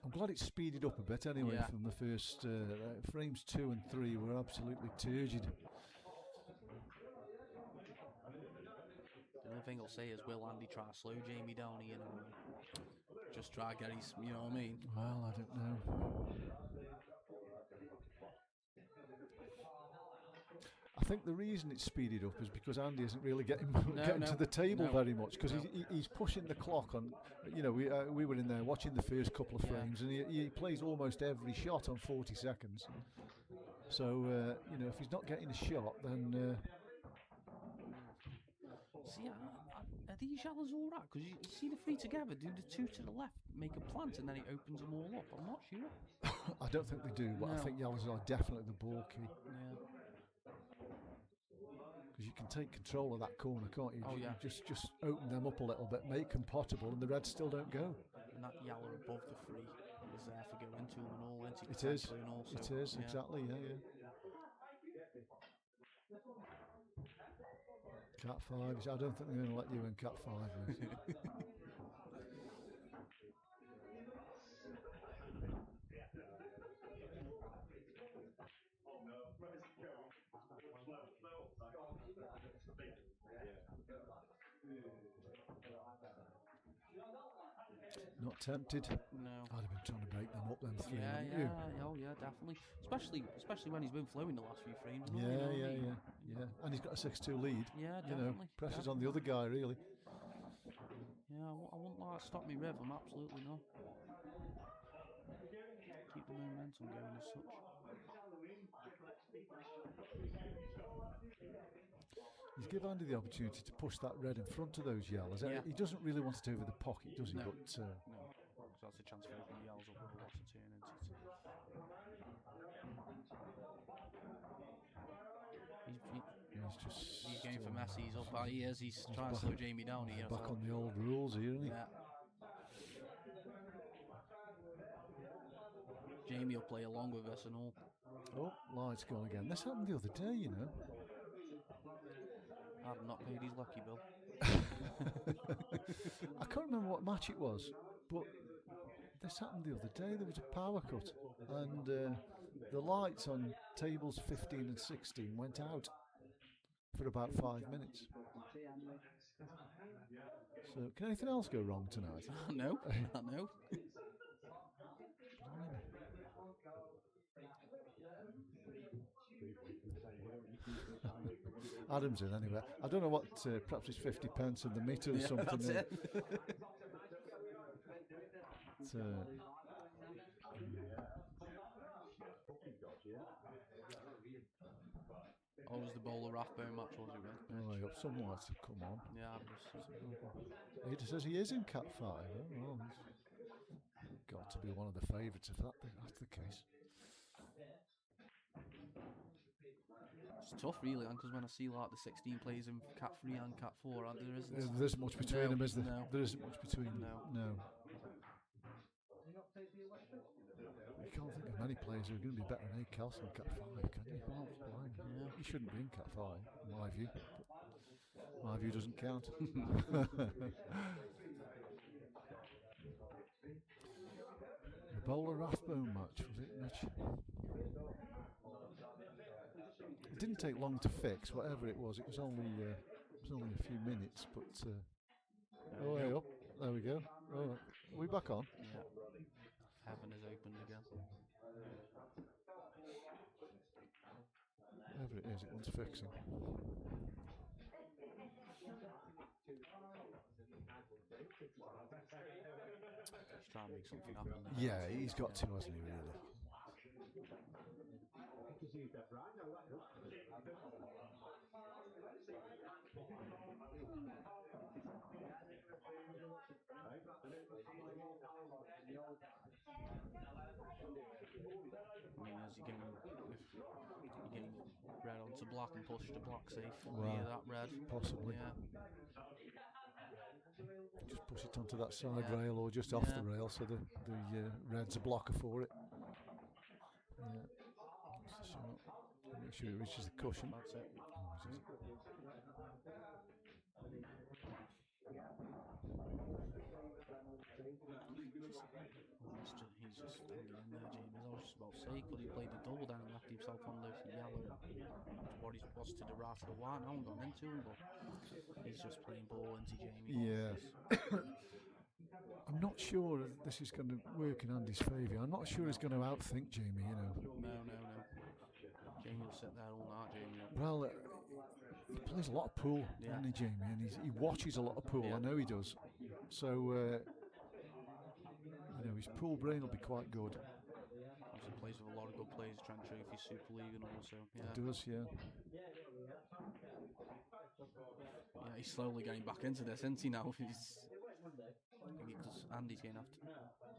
A: I'm glad it's speeded up a bit anyway from the first frames 2 and 3 were absolutely turgid.
B: The only thing I'll say is, will Andy try to slow Jamie down here now? Just try get his, you know what I mean?
A: Well, I don't know. I think the reason it's speeded up is because Andy isn't really getting to the table very much, because he's pushing the clock on. You know, we were in there watching the first couple of frames, and he plays almost every shot on 40 seconds. So you know, if he's not getting a shot, then.
B: See, are these yellows all right? Because you see the three together, do the two to the left, make a plant, and then it opens them all up. I'm not sure.
A: I don't think they do, but I think yellows are definitely the ball key.
B: Yeah.
A: Because you can take control of that corner, can't you?
B: Oh, yeah.
A: Just open them up a little bit, make them potable, and the reds still don't go.
B: And that yellow above the three is there for going into them and all, into
A: it is.
B: And also,
A: it is, exactly, yeah. Cat 5, I don't think they're going to let you in Cat 5. Not tempted?
B: No.
A: I'd have been trying to break them up, them three, wouldn't
B: you?
A: you?
B: Oh yeah, definitely. Especially when he's been flowing the last few frames.
A: Yeah. And he's got a 6-2 lead.
B: Yeah, definitely.
A: You know, pressure's on the other guy, really.
B: Yeah, I wouldn't like to stop me rhythm, absolutely not. Keep the momentum going as such.
A: He's given Andy the opportunity to push that red in front of those yellows. Yeah. He doesn't really want it over the pocket, does he?
B: No.
A: But,
B: no. So that's a chance for the yellows up with a lot of turn into it. He's going for Messi. He's up. He is. He's trying to slow Jamie down here.
A: Back on the old rules here, isn't he?
B: Yeah. Jamie will play along with us and all.
A: Oh, light's gone again. This happened the other day, you know.
B: I've not paid his lucky bill.
A: I can't remember what match it was, but this happened the other day. There was a power cut, and the lights on tables 15 and 16 went out for about 5 minutes. So, can anything else go wrong tonight?
B: No, no.
A: Adam's in anyway. I don't know what, perhaps it's 50 pence in the meter or something.
B: That's it. What was the bowler Rathbone match, was it?
A: Oh, I hope someone wants to come on.
B: Yeah,
A: He just says he is in Cat 5. Oh, well, he's got to be one of the favourites if that's the case.
B: It's tough, really, because when I see like the 16 players in Cat 3 and Cat 4,
A: there isn't much between them, is there?
B: No.
A: There isn't much between them. No. You can't think of many players who are going to be better than Kelson in Cat 5, can you? Oh, yeah. He shouldn't be in Cat 5, in my view. My view doesn't count. The bowler Rathbone match, was it, Mitch? It didn't take long to fix, whatever it was. It was only a few minutes, but way up. There we go. Oh, are we back on?
B: Yeah. Heaven is opened again.
A: Whatever it is, it wants fixing.
B: He's trying to make something happen.
A: Yeah, he's got to, hasn't he, really?
B: I mean, as you're getting red onto black and push to black safe.
A: Wow.
B: That red.
A: Possibly.
B: Yeah.
A: Just push it onto that side rail or just off the rail, so the red's a blocker for it. Yeah. Make sure it reaches the cushion.
B: That's it. He's just hanging in there, James. I was just about to say, could he play the double down and left himself on the yellow? What he was to the right of the white. I haven't gone into him, but he's just playing ball into Jamie.
A: Yeah. I'm not sure this is going to work in Andy's favour. I'm not sure he's going to outthink Jamie, you know.
B: No. Jamie will sit there all night, Jamie.
A: Well, he plays a lot of pool,
B: Yeah.
A: doesn't he, Jamie? And he watches a lot of pool.
B: Yeah.
A: I know he does. So, you know, his pool brain will be quite good.
B: He plays with a lot of good players, Trent Trophy, Super League, and also. Yeah.
A: He does, yeah.
B: Yeah, he's slowly getting back into this, isn't he? Now, because Andy's going to have to.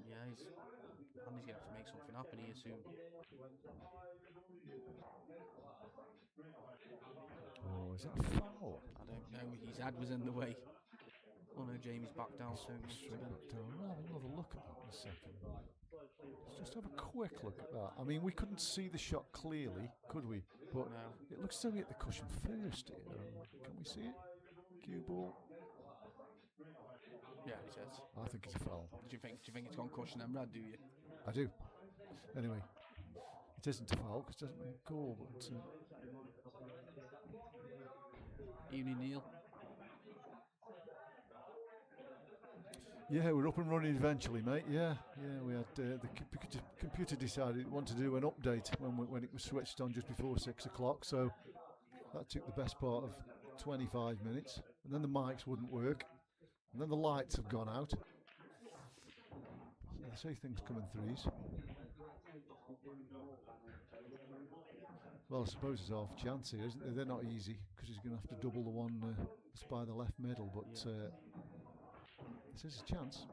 B: Yeah, Andy's going to have to make something happen here soon.
A: Oh, is that a foul?
B: I don't know. His head was in the way. Oh no, Jamie's back down soon.
A: Straight back down. We'll have another look at that in a second. Let's just have a quick look at that. I mean, we couldn't see the shot clearly, could we? But
B: no.
A: It looks as though he hit the cushion first. Can we see it? Cue ball.
B: Yeah, it is.
A: I think it's a foul.
B: Do you think it's gone cushion and red? Do you?
A: I do. Anyway, it isn't a foul because it doesn't go. But
B: Evening, Neil.
A: yeah, we're up and running eventually, mate. Yeah, we had the computer decided it wanted to do an update when it was switched on just before 6 o'clock. So that took the best part of 25 minutes, and then the mics wouldn't work, and then the lights have gone out. So they say things come in threes. Well, I suppose there's half a chance here, isn't there? They're not easy because he's going to have to double the one that's by the left middle, but. Yeah. This is a chance.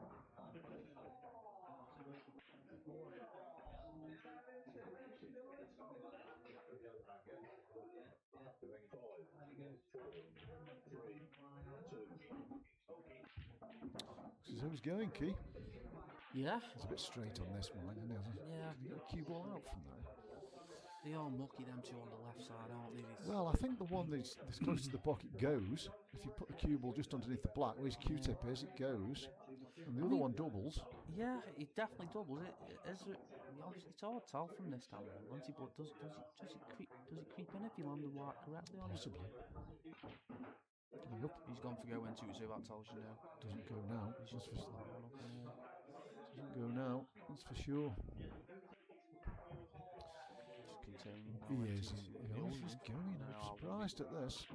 A: This is who's going, Key.
B: Yeah.
A: He's a bit straight on this one, isn't he?
B: Yeah.
A: Can you get a cue ball out from there?
B: They are mucky, them two on the left side, aren't they?
A: Well, I think the one that's close to the pocket goes. If you put the cue ball just underneath the black, where his Q-tip is, it goes. And the other one doubles.
B: Yeah, it definitely doubles. It's hard to tell from this time, but does it creep in if you land the white correctly on it?
A: Possibly.
B: Yep. He's gone for go into it, so that tells you no.
A: Doesn't go now.
B: Doesn't
A: go now, that's for sure. He is. He's going. I'm surprised at this.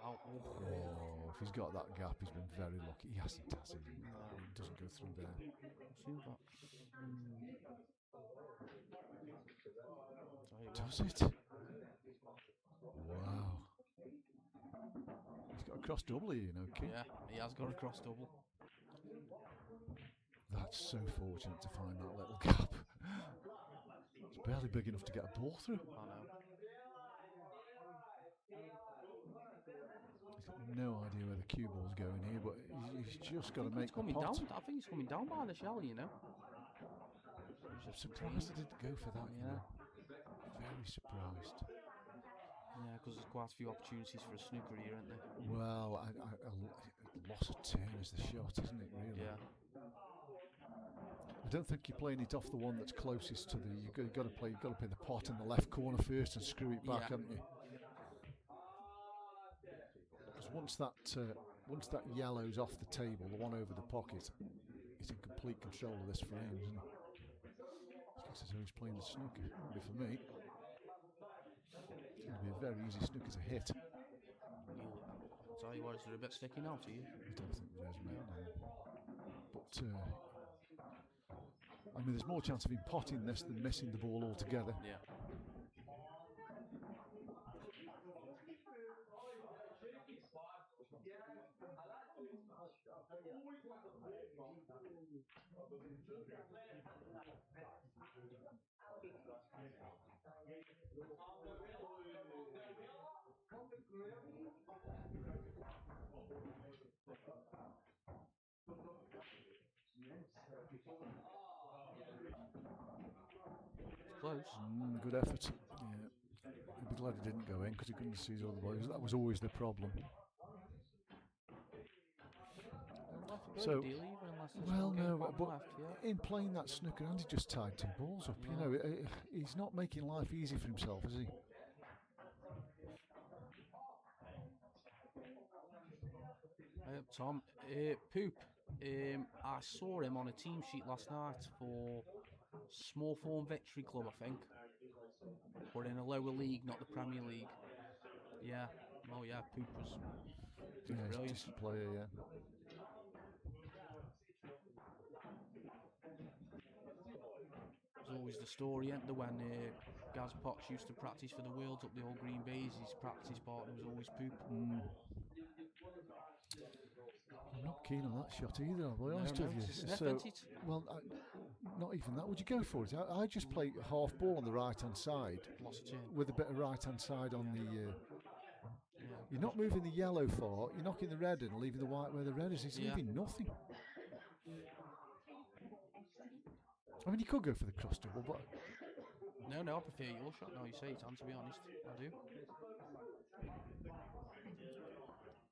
A: Oh, if he's got that gap, he's been very lucky. He hasn't, has he? He doesn't go through there. Does it? Wow. He's got a cross double here, you know, Key.
B: Yeah, he has got a cross double.
A: That's so fortunate to find that little gap. It's barely big enough to get a ball through.
B: I know.
A: He's got no idea where the cue ball's going here, but he's just got to make the pot.
B: Down. I think he's coming down by the shell, you know.
A: I'm surprised I didn't go for that, you know. Very surprised.
B: Yeah, because there's quite a few opportunities for a snooker here, aren't there?
A: Well, a loss of turn is the shot, isn't it, really?
B: Yeah.
A: I don't think you're playing it off the one that's closest to the. You've got to play the pot in the left corner first and screw it back, haven't you? Because once that yellow's off the table, the one over the pocket, he's in complete control of this frame, isn't he? Looks as though he's playing the snooker. That'll be for me. It'll be a very easy snooker to hit.
B: I'll tell you what, is there a bit sticky now to you?
A: I don't think there is, mate. No. But I mean, there's more chance of him potting this than missing the ball altogether.
B: Yeah. Close.
A: Good effort. Yeah. He'd be glad he didn't go in because he couldn't see his other boys. That was always the problem. So, well, no, but in playing that snooker, Andy just tied 2 balls up. You know, he's not making life easy for himself, is he?
B: Tom, Poop. I saw him on a team sheet last night for Small Form Victory Club, I think. But in a lower league, not the Premier League. Yeah. Oh yeah, Poop was brilliant.
A: He's a decent player, yeah.
B: There's always the story, ain't there, when Gaz Potts used to practice for the Worlds up the old Green Bays, his practice partner was always Poop.
A: I'm not keen on that shot either, I'll be honest with you. Well, not even that. Would you go for it? I just play half ball on the right-hand side with a bit of right-hand side on the... You're not moving the yellow far, you're knocking the red in and leaving the white where the red is. It's leaving nothing. I mean, you could go for the cross double, but...
B: No, I prefer your shot now you say it, and to be honest, I do.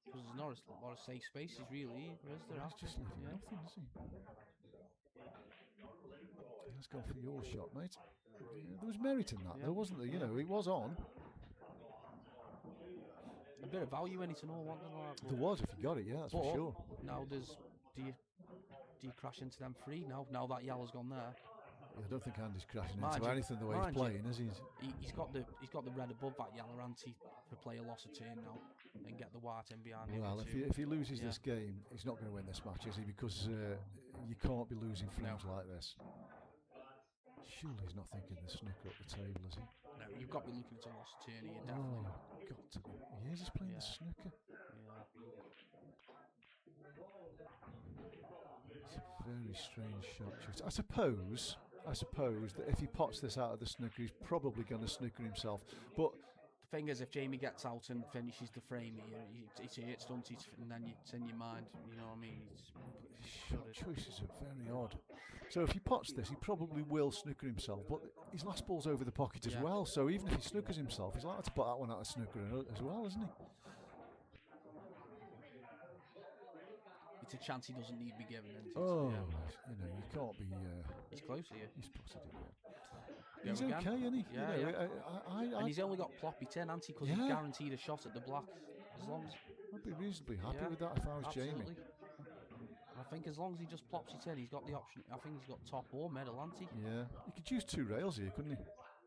B: Because there's not a lot of safe spaces, really, is there?
A: He's just leaving nothing, is he? Let's go for your shot, mate. Yeah, there was merit in that, though, wasn't there? You know, it was on.
B: A bit of value in it and all, wasn't there?
A: There was, if you got it, yeah, that's for sure.
B: Now do you crash into them three now that yellow's gone there?
A: Yeah, I don't think Andy's crashing into anything the way he's playing, is he?
B: He's got the red above that yellow anti to play a loss of turn now and get the white in behind him.
A: Well, if he loses this game, he's not going to win this match, is he? Because you can't be losing frames like this. Surely he's not thinking the snooker at the table, is he?
B: No, you've got to be looking at a loss of turn here, definitely.
A: Oh, got to be. He is just playing the snooker. It's a very strange shot. I suppose that if he pots this out of the snooker, he's probably going to snooker himself. But
B: the thing is, if Jamie gets out and finishes the frame here, it hits, don't it? And then it's in your mind, you know what I mean?
A: Shot choices are very odd. So if he pots this, he probably will snooker himself. But his last ball's over the pocket as well. So even if he snookers himself, he's likely to put that one out of snooker as well, isn't he?
B: It's a chance he doesn't need to be given.
A: Oh, you know, you can't be...
B: he's close here.
A: He's potted it, He's okay, isn't he?
B: Yeah,
A: you know,
B: and he's only got ploppy 10, hasn't he? Because he's guaranteed a shot at the black. As long as...
A: I'd be reasonably happy with that if I was
B: absolutely.
A: Jamie.
B: I think as long as he just plops it in, he's got the option. I think he's got top or medal, hasn't he?
A: Yeah. He could use two rails here, couldn't he?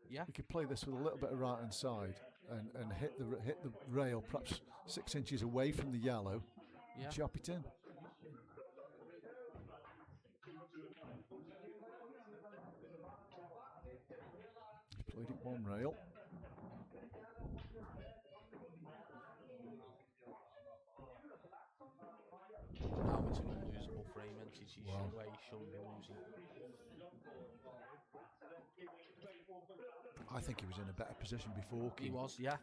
B: Yeah.
A: He could play this with a little bit of right hand side and hit the rail perhaps 6 inches away from the yellow and chop it in. He's played it one rail.
B: Now it's an unlosable frame, and he shouldn't be losing.
A: I think he was in a better position before.
B: He was, I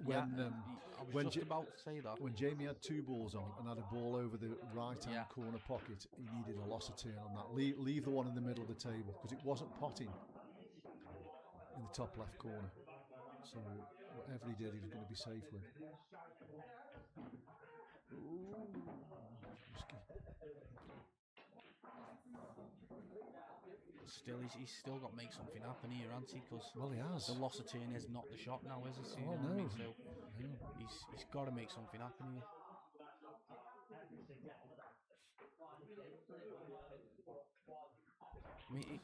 B: was just about to say that.
A: When Jamie had two balls on and had a ball over the right-hand corner pocket, he needed a loss of turn on that. Leave the one in the middle of the table, because it wasn't potting in the top left corner. So whatever he did, he was going to be safe with. Ooh, risky.
B: Still, he's still got to make something happen here, hasn't he? Because
A: he has.
B: The loss of turn is not the shot now, is it?
A: No.
B: I mean? So he's got to make something happen here. I mean,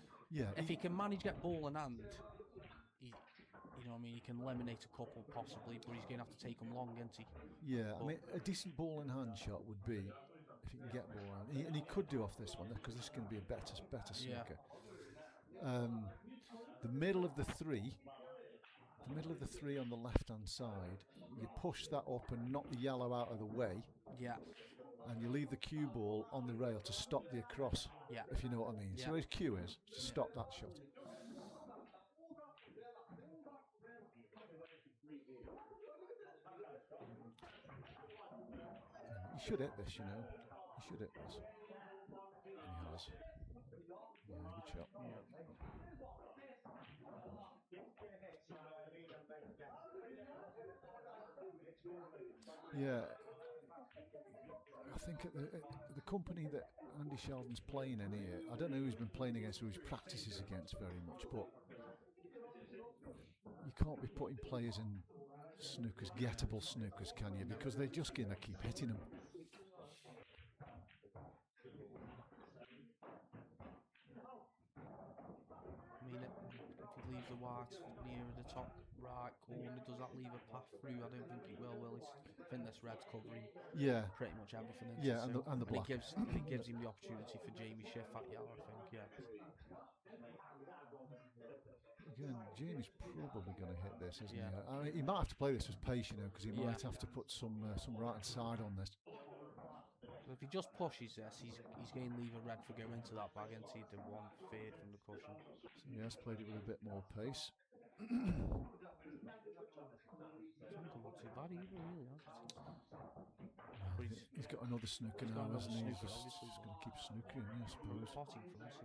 B: if he can manage get ball in hand, you know what I mean, he can eliminate a couple possibly, but he's going to have to take them long, isn't he?
A: Yeah, I mean, a decent ball in hand shot would be if he can get ball in, and he could do off this one because this is going to be a better snooker. The middle of the three on the left hand side, you push that up and knock the yellow out of the way.
B: Yeah.
A: And you leave the cue ball on the rail to stop the across. Yeah. If you know what I mean. So his cue is to stop that shot. He should hit this, you know. He should hit this. And he has. Yeah, good shot. Yeah. I think at the company that Andy Sheldon's playing in here, I don't know who's been playing against or who's practices against very much, but you can't be putting players in snookers, gettable snookers, can you? Because they're just going to keep hitting them.
B: white near the top right corner. Does that leave a path through? I don't think it will. I think this red's covering pretty much everything.
A: Yeah, and the black.
B: It gives him the opportunity for Jamie Schiff at yellow, I think, yeah.
A: Again, Jamie's probably going to hit this, isn't he? I mean, he might have to play this as pace, because he might have to put some right side on this.
B: So if he just pushes this, he's going to leave a red for going into that bag and see the 1/3 from the cushion.
A: So he has played it with a bit more pace.
B: It's not too bad either, really, has it?
A: He's got another snooker now, hasn't he? He's just going to keep snookering, I suppose.
B: Potting for us,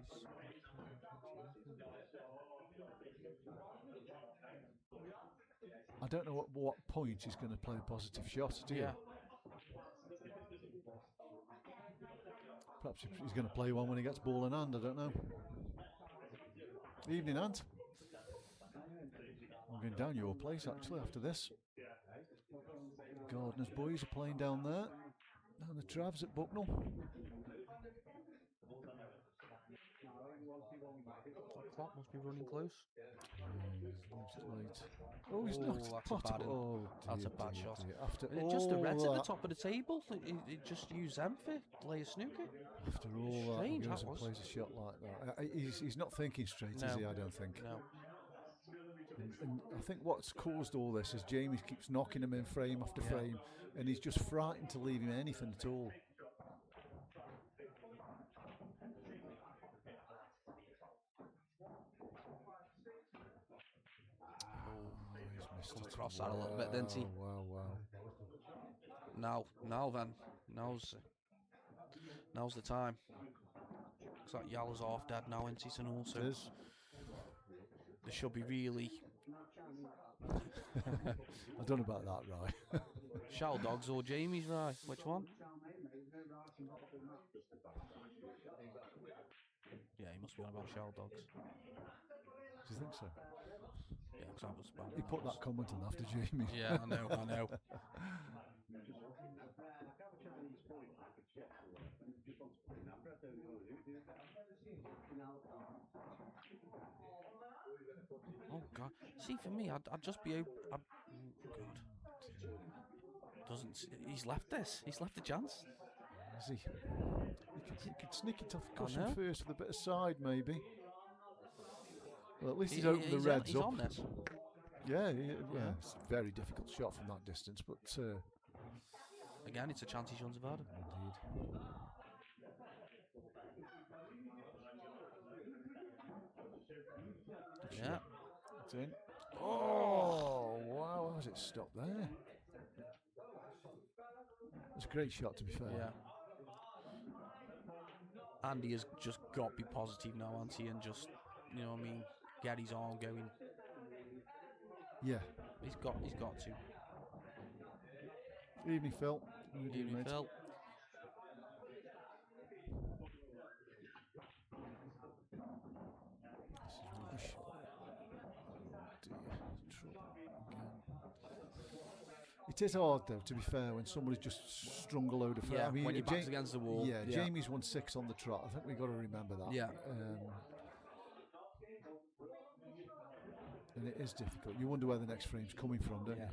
A: I don't know what point he's going to play a positive shot, do you? Perhaps he's going to play one when he gets ball in hand, I don't know. Evening, Ant. I'm going down your place, actually, after this. Gardner's boys are playing down there. Down the Travs at Bucknell.
B: That clock must be running close.
A: Oh, he's knocked the pot.
B: That's a bad shot.
A: After
B: just the reds at the top of the table. It just used them for play a snooker.
A: After all that, he goes and plays a shot like that. He's not thinking straight, is he? I don't think.
B: No.
A: And I think what's caused all this is Jamie keeps knocking him in frame after frame, and he's just frightened to leave him anything at all.
B: Come across that a little bit, didn't he?
A: Wow.
B: Now then. Now's the time. Looks like Yala's half dead now, isn't he? And also,
A: it is.
B: They should be really...
A: I don't know about that, right?
B: Sheldon's or Jamie's right? Which one? Yeah, he must be on about Sheldon's.
A: Do you think so?
B: Yeah, because that was bad.
A: He put that comment on after Jamie.
B: Yeah, I know. Oh God! See, for me, I'd just be. Oh God! He's left this? He's left the chance.
A: Is he? He could sneak it off the cushion first with a bit of side, maybe. Well, at least he's opened the reds
B: he's
A: up.
B: On this.
A: Yeah, it's a very difficult shot from that distance, but
B: again, it's a chance he shouldn't have had.
A: Indeed.
B: Yeah.
A: It's in. Oh, wow, how's it stopped there? It's a great shot, to be fair.
B: Yeah. Andy has just got to be positive now, hasn't he? And just, get his arm going.
A: Yeah.
B: He's got to.
A: Evening, Phil.
B: Evening, Phil.
A: This is rubbish. It is hard, though, to be fair, when somebody's just strung a load of...
B: Yeah, I mean, when your back's against the wall.
A: Yeah, Jamie's won 6 on the trot. I think we've got to remember that.
B: Yeah.
A: And it is difficult. You wonder where the next frame's coming from, don't you?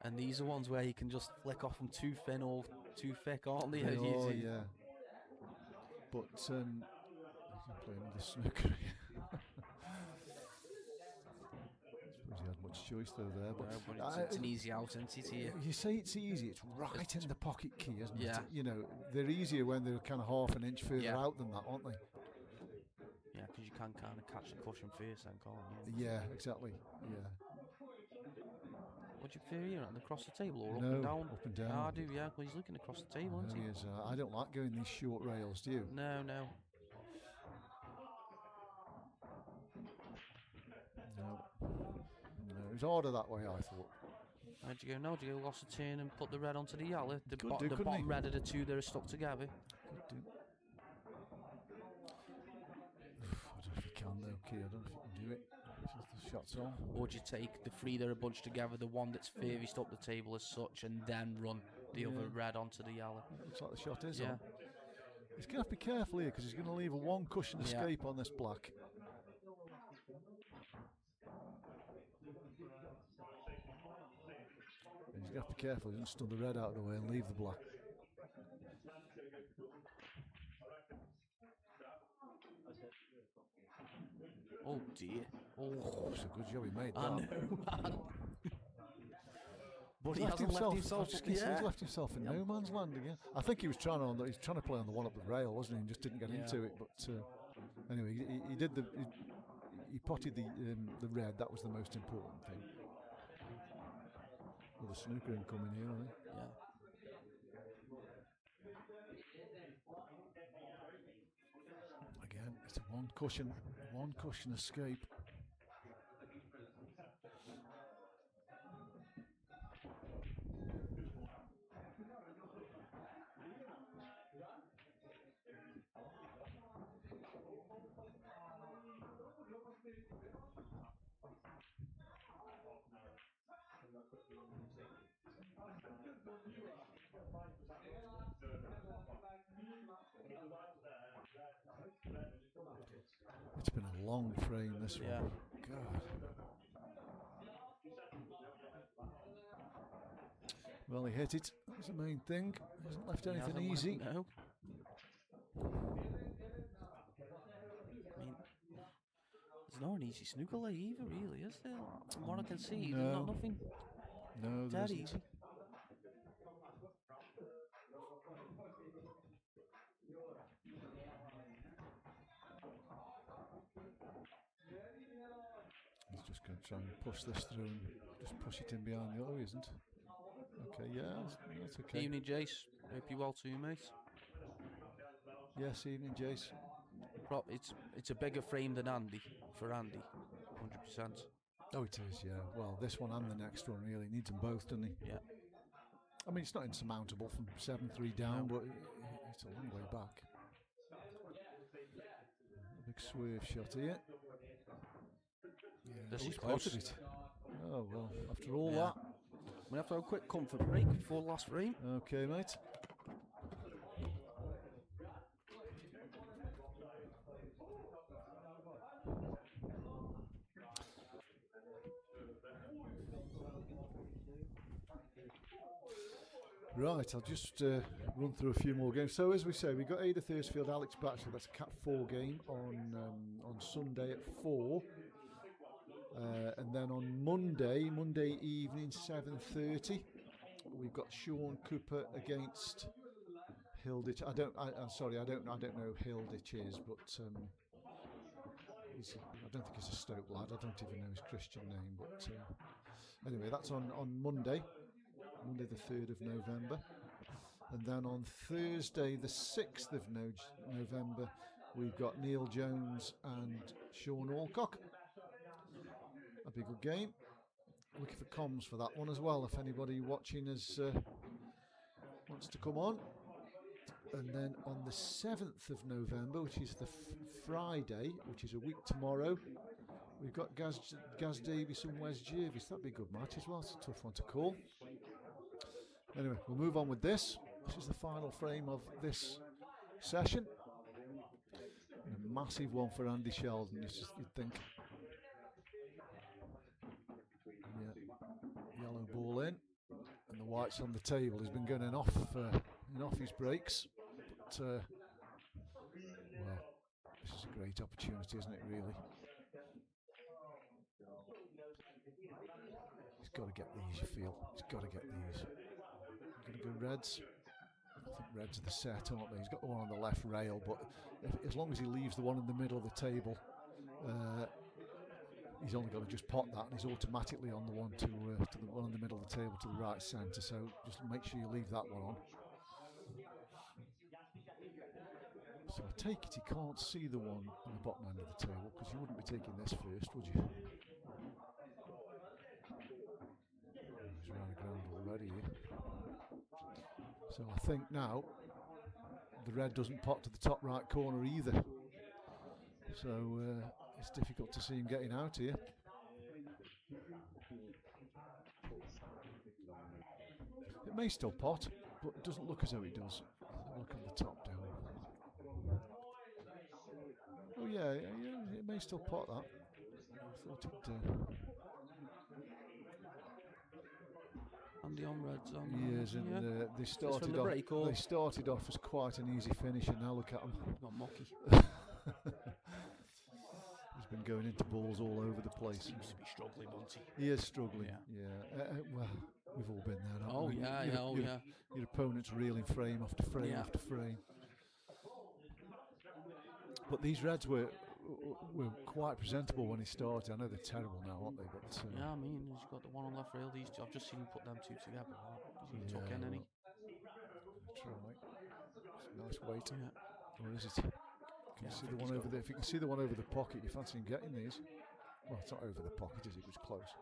B: And these are ones where he can just flick off them too thin or too thick, aren't they?
A: Oh, yeah. But, he's playing the snooker. I suppose he had much choice though there, but
B: it's an easy out, isn't it? Here?
A: You say it's easy; it's right in the pocket key, isn't
B: it?
A: They're easier when they're kind of half an inch further out than that, aren't they?
B: Yeah, because you can kind of catch the cushion first, then, can't you?
A: Yeah, exactly. Yeah.
B: What do you prefer here, across the table or
A: no,
B: up and down?
A: Up and down.
B: I do, yeah. Well, he's looking across the table, isn't he?
A: He is. I don't like going these short rails, do you?
B: No.
A: No. It was harder that way, I thought.
B: How'd you go now? Do you go lost a turn and put the red onto the yellow? The
A: Could
B: bottom red of the two that are stuck together.
A: Could do. I don't know if you can though, Key. I don't know if you can do it. The shot's on.
B: Or do you take the three that are bunched together, the one that's furthest up the table as such, and then run the other red onto the yellow?
A: Looks like the shot is on. He's going to have to be careful here because he's going to leave a one cushion escape on this black. And he's going to have to be careful. He doesn't stun the red out of the way and leave the black.
B: Oh dear. Oh,
A: it's a good job he made that.
B: I know, man. But he hasn't
A: himself,
B: left himself.
A: He's left himself in no man's land again. I think he was trying to play on the one up the rail, wasn't he? And just didn't get into it. But anyway, he potted the red. That was the most important thing. Well, the snooker incoming here, aren't they?
B: Yeah.
A: Again, it's a one cushion escape. It's been a long frame, this one. God. Well, he hit it. That was the main thing. He hasn't left anything easy.
B: No. I mean, there's not an easy snooker leg either, really, is there? From what I can see, there's not nothing that easy.
A: He's just going to try and push this through and just push it in behind the other, isn't? Okay, yeah, that's okay.
B: Evening, Jace. Hope you're well too, mate.
A: Yes, evening, Jace.
B: It's a bigger frame than Andy, for Andy, 100%.
A: Oh, it is, yeah. Well, this one and the next one really needs them both, doesn't he?
B: Yeah.
A: I mean, it's not insurmountable from 7-3 down, but it's a long way back. A big swerve shot here. Yeah,
B: This is
A: close.
B: close.
A: It. Oh, well, after all that.
B: We have to have a quick comfort break before the last frame.
A: Okay, mate. Right, I'll just run through a few more games. So as we say, we've got Ada Thursfield, Alex Batchelor. That's a Cat 4 game on Sunday at 4. And then on Monday evening 7:30, we've got Sean Cooper against Hilditch. I don't know who Hilditch is, but I don't think he's a Stoke lad. I don't even know his Christian name. But anyway, that's on Monday the 3rd of November. And then on Thursday the 6th of November, we've got Neil Jones and Sean Alcock. A big good game. Looking for comms for that one as well, if anybody watching wants to come on. And then on the 7th of November, which is the Friday, which is a week tomorrow, we've got Gaz Davies and Wes Jervis. That'd be a good match as well. It's a tough one to call. Anyway, we'll move on with this. This is the final frame of this session. And a massive one for Andy Sheldon, you'd think. Yellow ball in, and the white's on the table. He's been going off his breaks, but well, this is a great opportunity, isn't it? Really, he's got to get these. You feel he's got to get these. He's going to go reds. I think reds are the set, aren't they? He's got the one on the left rail, but as long as he leaves the one in the middle of the table. He's only got to just pot that, and he's automatically on the one to the one in the middle of the table to the right centre. So just make sure you leave that one on. So I take it he can't see the one on the bottom end of the table because you wouldn't be taking this first, would you? He's around the ground already here. So I think now the red doesn't pot to the top right corner either. So it's difficult to see him getting out here. It may still pot, but it doesn't look as though it does. Look at the top down. yeah, it may still pot that. I thought it.
B: Andy on reds on.
A: Years and they started
B: the
A: off.
B: break, or?
A: They started off as quite an easy finish, and now look at them.
B: Got Mocky.
A: He's been going into balls all over the place.
B: Seems to be struggling, doesn't he?
A: He is struggling.
B: Yeah.
A: Well, we've all been there. Haven't
B: Oh
A: we?
B: yeah.
A: Your opponent's reeling frame after frame after frame. But these Reds were quite presentable when he started. I know they're terrible now, aren't they? But
B: yeah, I mean, he's got the one on left rail. These two, I've just seen him put them two together. He took in any.
A: That's right. It's a nice weight.
B: Yeah.
A: Or is it? Can you see the one over there? If you can see the one over the pocket, you fancy him getting these? Well, it's not over the pocket, is it? It was close.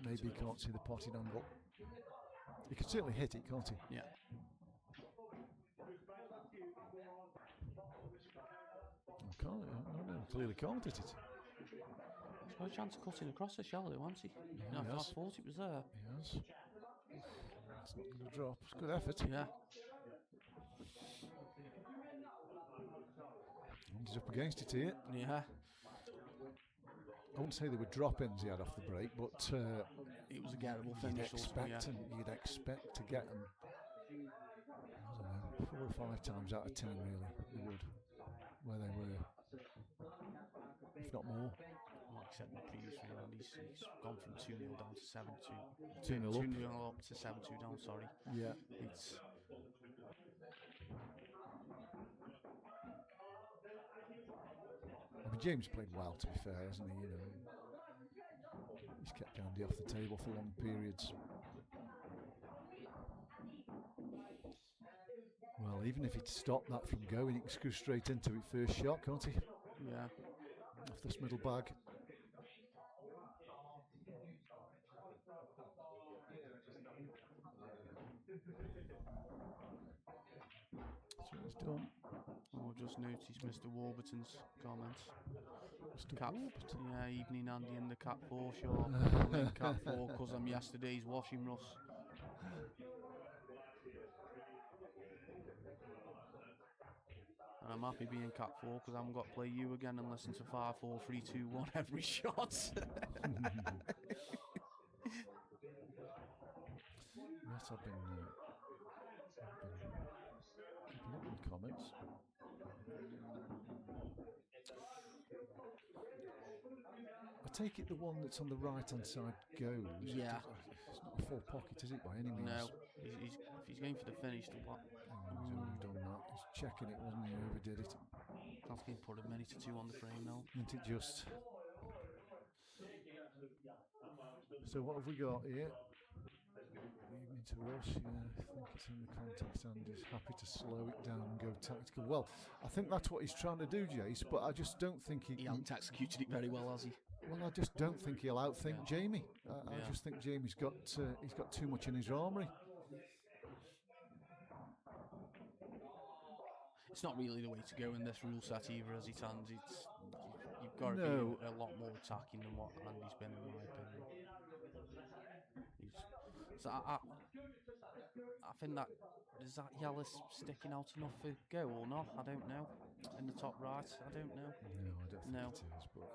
A: Maybe he can't see the potted angle. He can certainly hit it, can't he?
B: Yeah.
A: No, clearly can't hit it.
B: He's got a chance of cutting across the Sheldon, hasn't he?
A: Yeah,
B: I thought it was there.
A: He has. It's not going to drop. It's a good effort.
B: Yeah.
A: He's up against it here.
B: Yeah.
A: I wouldn't say they were drop-ins he had off the break, but
B: it was a gettable finish.
A: You'd expect to get them, I don't know, 4 or 5 times out of 10 really, you would, where they were, if not more.
B: Like I said in the previous round, he's gone from 2-0 down to 7-2.
A: 2-0
B: up to 7-2 down, sorry.
A: Yeah.
B: It's...
A: I mean, James played well, to be fair, hasn't he? You know, he's kept Andy off the table for long periods. Well, even if he'd stopped that from going, he can screw straight into it first shot, can't he?
B: Yeah.
A: Off this middle bag. So he's done.
B: Oh, just noticed Mr. Warburton's comments.
A: Mr.
B: Cat,
A: Warburton?
B: yeah, evening Andy in the Cat 4 short. I'm in Cat 4 because I'm yesterday's washing Russ. And I'm happy being Cat 4 because I haven't got to play you again and listen to 5, 4, 3, 2, 1 every shot.
A: Yes, I've been looking at the comments. I take it the one that's on the right-hand side goes.
B: Yeah.
A: It's not a full pocket, is it, by any means?
B: No. If he's going for the finish, to what?
A: He's already done that. He's checking it, wasn't he? He overdid it.
B: That's been put a minute or 2 on the frame now.
A: Isn't it just? So what have we got here? Evening to Rush, yeah, I think it's in the context and he's happy to slow it down and go tactical. Well, I think that's what he's trying to do, Jace, but I just don't think he
B: hasn't executed it very well, has he?
A: Well, I just don't think he'll outthink Jamie. I just think Jamie's got he's got too much in his armoury.
B: It's not really the way to go in this rule set either, as it stands. You've got to be a lot more attacking than what Andy's been, in my opinion. So I think that is that yellow sticking out enough for go or not? I don't know. In the top right, I don't know.
A: No, I don't think it is. But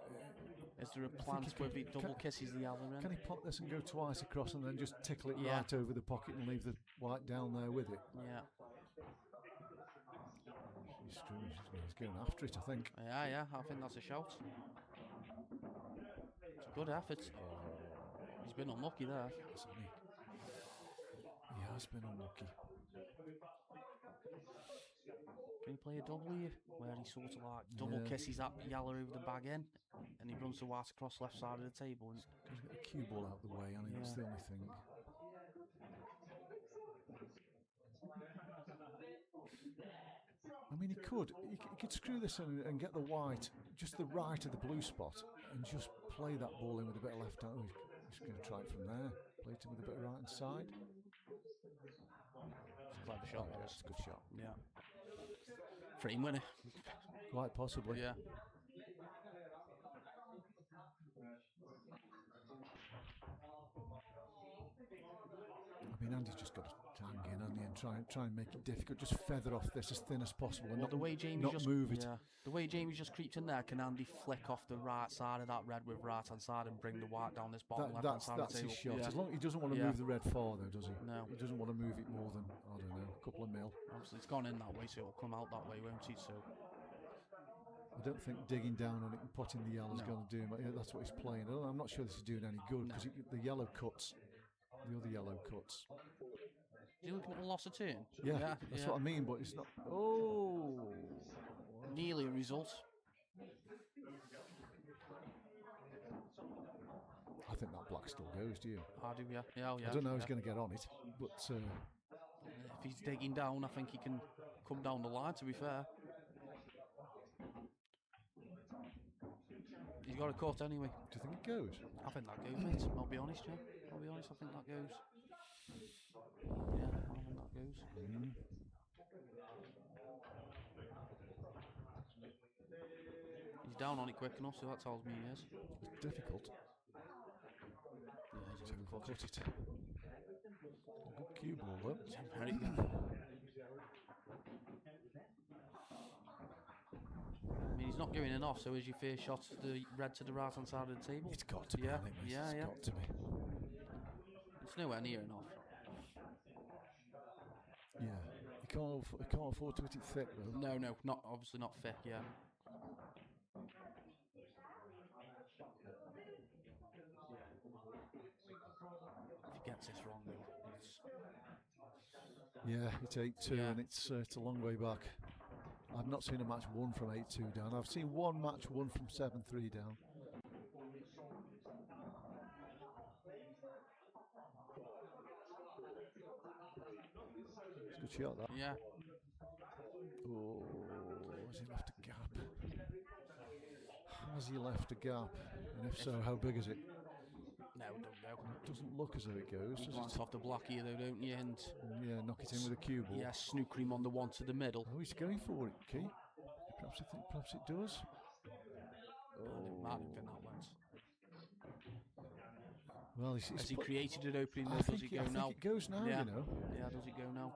B: is there a plan where he double kisses the yellow in?
A: Can he pop this and go twice across and then just tickle it right over the pocket and leave the white down there with it?
B: Yeah.
A: He's going after it, I think.
B: Yeah, I think that's a shout. It's a good effort. He's been unlucky there.
A: Hasn't he? He has been unlucky.
B: Can he play a double here? Where he sort of like double kisses that yellow over the bag in and he runs the white across left side of the table. And
A: he's got the cue ball out the way, I mean, that's the only thing. I mean, he could screw this in and get the white, just the right of the blue spot, and just play that ball in with a bit of left hand. He's going to try it from there. Play it in with a bit of right hand side.
B: It's a clever shot.
A: Yeah, it's a good shot.
B: Yeah. Frame winner.
A: Quite possibly.
B: Yeah.
A: I mean, Andy's just got to tang in, hasn't he, try and make it difficult. Just feather off this as thin as possible and
B: Well, the way Jamie
A: not
B: just
A: move it.
B: Yeah, the way Jamie just creeps in there, can Andy flick off the right side of that red with right hand side and bring the white down this bottom left hand side of the table?
A: That's his shot.
B: Yeah.
A: As long as he doesn't want to
B: Yeah.
A: move the red far, though, does he?
B: No.
A: He doesn't want to move it more than, I don't know, a couple of mil.
B: Obviously, it's gone in that way, so it'll come out that way, won't it? So
A: I don't think digging down on it and putting the yellow is
B: No.
A: going to do him. That's what he's playing. I'm not sure this is doing any good because the yellow cuts. The other yellow cuts.
B: Is he looking at the loss of turn?
A: Yeah, that's what I mean, but it's not. Oh!
B: Nearly a result.
A: I think that black still goes, do you?
B: I do, yeah. Yeah,
A: I don't know how he's going to get on it, but...
B: if he's digging down, I think he can come down the line, to be fair. He's got a cut anyway.
A: Do you think it goes?
B: I think that goes, mate. I'll be honest, yeah. I'll be honest, I think that goes. Yeah, I think that goes. He's down on it quick enough, so that tells me he is.
A: It's difficult.
B: Yeah, he's
A: Cut it. A good cue ball, though.
B: Very good. I mean, he's not going in off, so is your first shot the red to the right hand side of the table?
A: It's got to be,
B: Yeah,
A: hasn't it, mate?
B: yeah,
A: It's
B: yeah.
A: got to be.
B: It's nowhere near enough.
A: Yeah. You can't afford to hit it thick, though.
B: No, not obviously not thick, yeah. If he gets this wrong, though, it's...
A: Yeah, it's 8-2
B: Yeah.
A: and it's a long way back. I've not seen a match won from 8-2 down. I've seen one match won from 7-3 down. It's a good shot, that.
B: Yeah.
A: Oh, has he left a gap? Has he left a gap? And if so, how big is it?
B: No, don't know.
A: It doesn't look as though it goes,
B: You
A: does
B: glance
A: it?
B: off the block here, though, don't you? And
A: Yeah, knock it in with a cue ball.
B: yeah, snooker him on the one to the middle.
A: Oh, he's going for it, Key. Perhaps it does.
B: I didn't think that went.
A: Well,
B: Has he created an opening?
A: I
B: Does
A: think,
B: it go now?
A: it goes now,
B: Yeah.
A: you know.
B: Yeah, does it go now?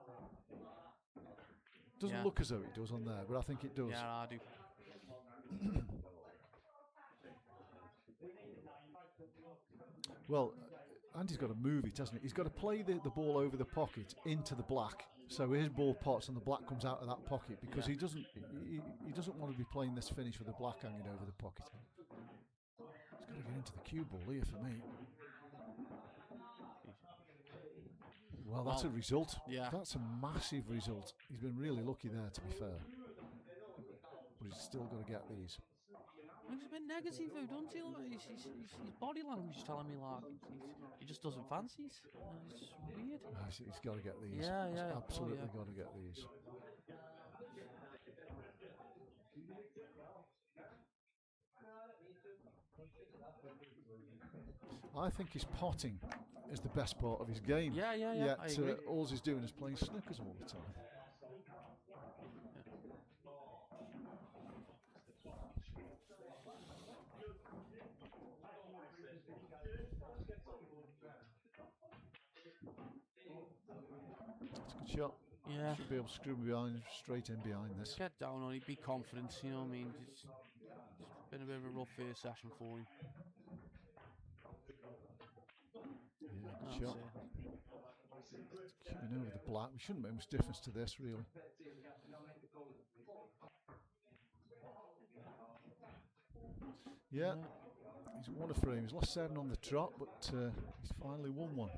A: Doesn't
B: Yeah.
A: look as though it does on there, but I think it does.
B: Yeah, I do.
A: Well, Andy's got to move it, hasn't he? He's got to play the ball over the pocket into the black, so his ball pots and the black comes out of that pocket because
B: Yeah.
A: he doesn't want to be playing this finish with the black hanging over the pocket. He's got to get into the cue ball here for me. Well, that's a result.
B: Yeah.
A: That's a massive result. He's been really lucky there, to be fair. But he's still got to get these.
B: Looks a bit negative, though, doesn't he? Like, his body language is telling me like he just doesn't fancy it. It's weird.
A: He's got to get these.
B: Yeah,
A: He's
B: yeah.
A: absolutely
B: Oh, yeah.
A: got to get these. I think his potting is the best part of his game.
B: Yeah, I
A: Yet
B: agree.
A: all he's doing is playing snookers all the time. It's a good shot.
B: Yeah.
A: Should be able to screw behind, straight in behind this.
B: Get down on it, be confident, you know what I mean? It's been a bit of a rough first session for him.
A: Yeah, good
B: That's
A: shot.
B: it.
A: Keeping over the black. We shouldn't make much difference to this, really. Yeah, he's won a frame. He's lost 7 on the trot, but he's finally won one.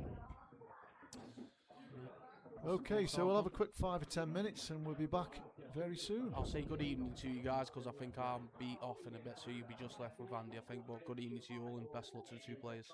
A: Okay, so we'll have a quick 5 or 10 minutes and we'll be back very soon.
B: I'll say good evening to you guys because I think I'll be off in a bit, so you'll be just left with Andy, I think. But good evening to you all and best luck to the two players.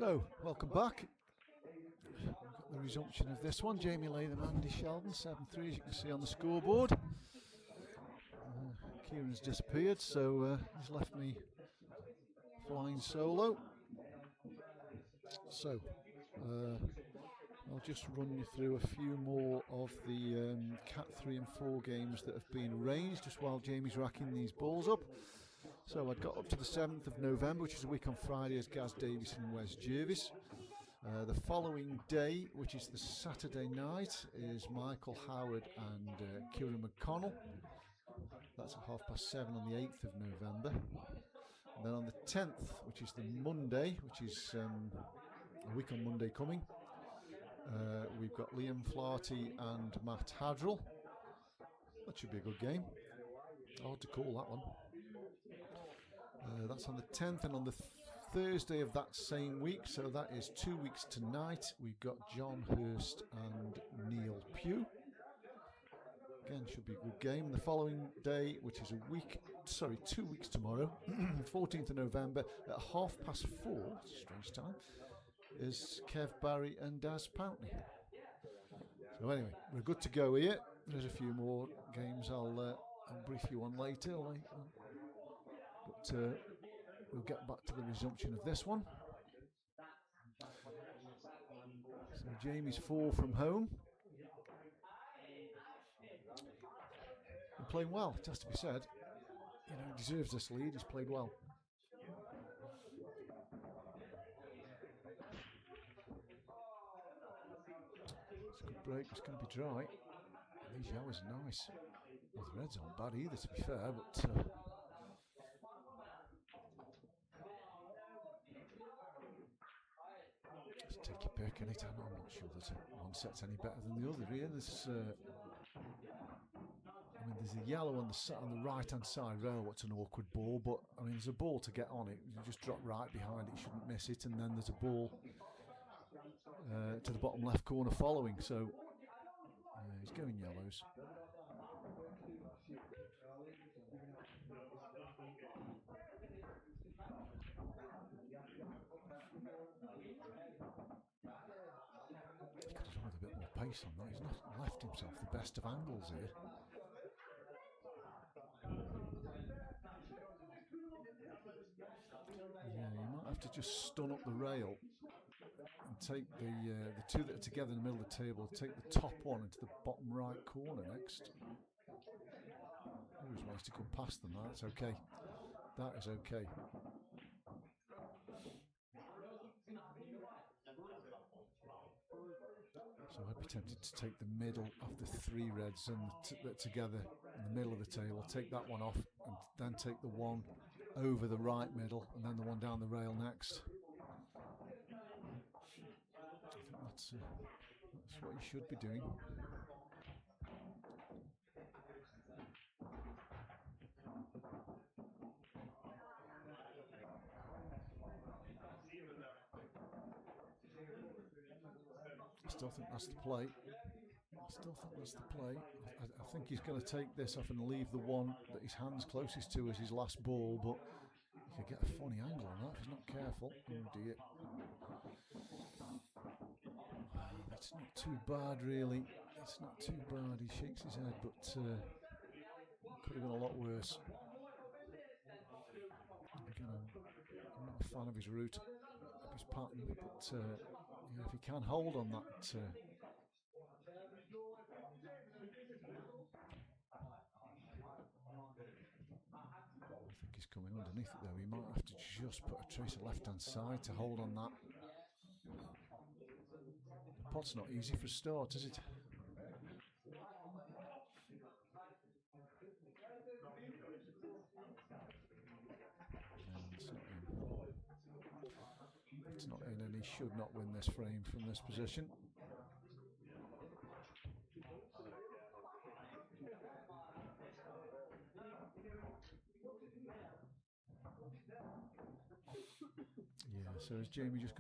A: So, welcome back. We've got the resumption of this one. Jamie Latham, Andy Sheldon, 7-3, as you can see on the scoreboard. Kieran's disappeared, so he's left me flying solo. So, I'll just run you through a few more of the Cat 3 and 4 games that have been arranged, just while Jamie's racking these balls up. So I got up to the 7th of November, which is a week on Friday, as Gaz Davison and Wes Jervis. The following day, which is the Saturday night, is Michael Howard and Kieran McConnell. That's at 7:30 on the 8th of November. And then on the 10th, which is the Monday, which is a week on Monday coming, we've got Liam Flaherty and Matt Hadrell. That should be a good game. Hard to call that one. That's on the 10th, and on the Thursday of that same week, so that is 2 weeks tonight, we've got John Hurst and Neil Pugh. Again, should be a good game. The following day, which is 2 weeks tomorrow, 14th of November at 4:30, strange time, is Kev Barry and Daz Pountney. So anyway, we're good to go here. There's a few more games I'll brief you on later. But we'll get back to the resumption of this one. So Jamie's 4 from home. And playing well, it has to be said. You know, he deserves this lead, he's played well. It's a good break, it's going to be dry. These yellows are nice. Well, the reds aren't bad either, to be fair, but just take your pick in it. I'm not sure that one set's any better than the other here. There's a yellow on the right hand side rail. What's an awkward ball, but I mean, there's a ball to get on it. You just drop right behind it, you shouldn't miss it, and then there's a ball to the bottom left corner following. So he's going yellows. He could have done with a bit more pace on that. He's not left himself the best of angles here. Yeah, you might have to just stun up the rail and take the two that are together in the middle of the table, take the top one into the bottom right corner next. There's ways to come past them. That's okay. That is okay. So I'd be tempted to take the middle of the 3 reds and together in the middle of the table, take that one off, and then take the one over the right middle, and then the one down the rail next. I think that's what you should be doing. I still think that's the play. I think he's going to take this off and leave the one that his hand's closest to as his last ball, but he could get a funny angle on that if he's not careful. Oh dear. It's not too bad, really. It's not too bad. He shakes his head, but it could have been a lot worse. Again, I'm not a fan of his route, of his pattern, but if he can hold on that. I think he's coming underneath it though. He might have to just put a trace of left-hand side to hold on that. The pot's not easy for a start, is it? It's not in, and he should not win this frame from this position. Yeah, so is Jamie just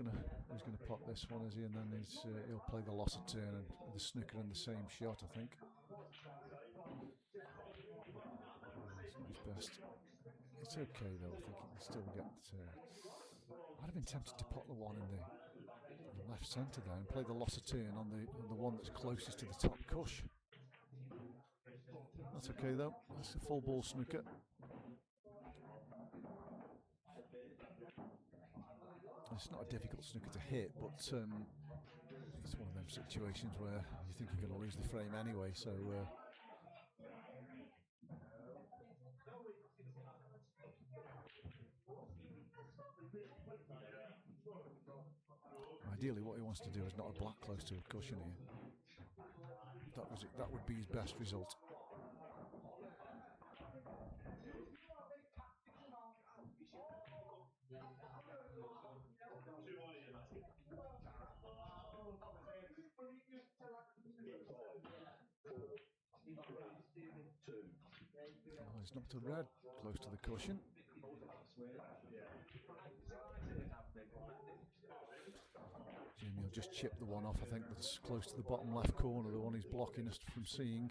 A: he's gonna pot this one, is he? And then he'll play the loss of turn and the snooker in the same shot, I think. It's not his best. It's okay though. I think he can still get. I'd have been tempted to put the one in the left centre there and play the loss of turn on the one that's closest to the top cush. That's okay though. That's a full ball snooker. It's not a difficult snooker to hit, but it's one of them situations where you think you're going to lose the frame anyway. So ideally, what he wants to do is not a black close to a cushion here. That would be his best result. Oh, he's knocked a red close to the cushion. Jamie will just chip the one off, I think, that's close to the bottom left corner, the one he's blocking us from seeing.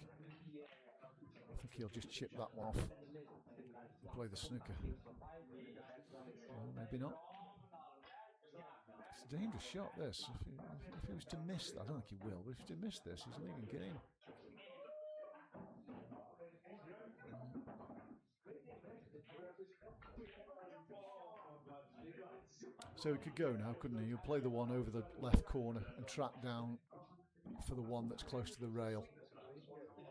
A: I think he'll just chip that one off and play the snooker. Well, maybe not. It's a dangerous shot, this. If he was to miss that, I don't think he will, but if he was to miss this, he's leaving game. So he could go now, couldn't he? He'll play the one over the left corner and track down for the one that's close to the rail.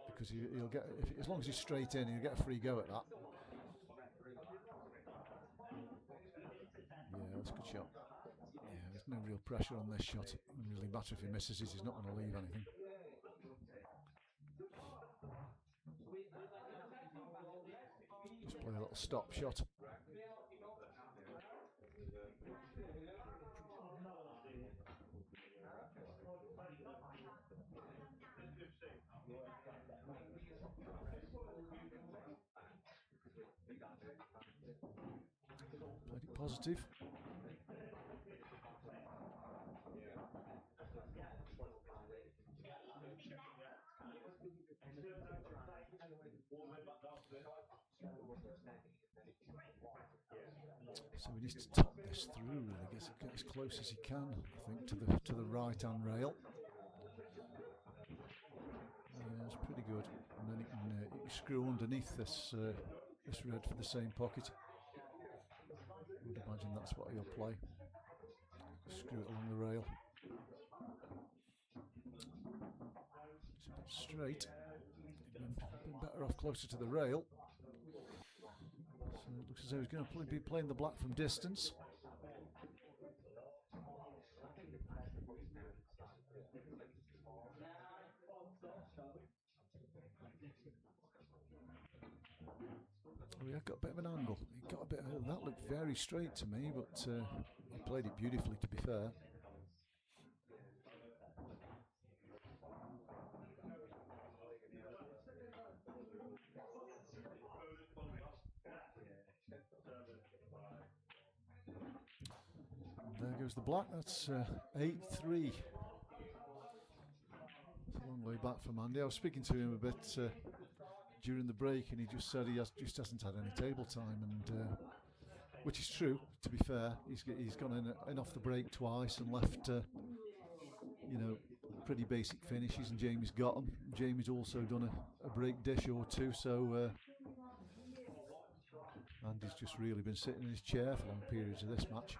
A: Because he'll get, as long as he's straight in, he'll get a free go at that. Yeah, that's a good shot. Yeah, there's no real pressure on this shot. It doesn't really matter if he misses it, he's not going to leave anything. Just play a little stop shot. Played it positive. So he needs to top this through, really, get as close as he can, I think, to the right hand rail. Yeah, it's pretty good. And then he can screw underneath this red for the same pocket. I would imagine that's what he'll play. Screw it along the rail. It's a bit straight. He'd been better off closer to the rail. So it looks as though he's going to be playing the black from distance. Oh, yeah, got a bit of an angle. He got a bit of, that looked very straight to me, but he played it beautifully, to be fair. And there goes the black. That's 8-3. It's a long way back from Andy. I was speaking to him a bit during the break, and he just said he just hasn't had any table time, and which is true. To be fair, he's gone in off the break twice and left, pretty basic finishes, and Jamie's got them. Jamie's also done a break dish or two, so Andy's just really been sitting in his chair for long periods of this match.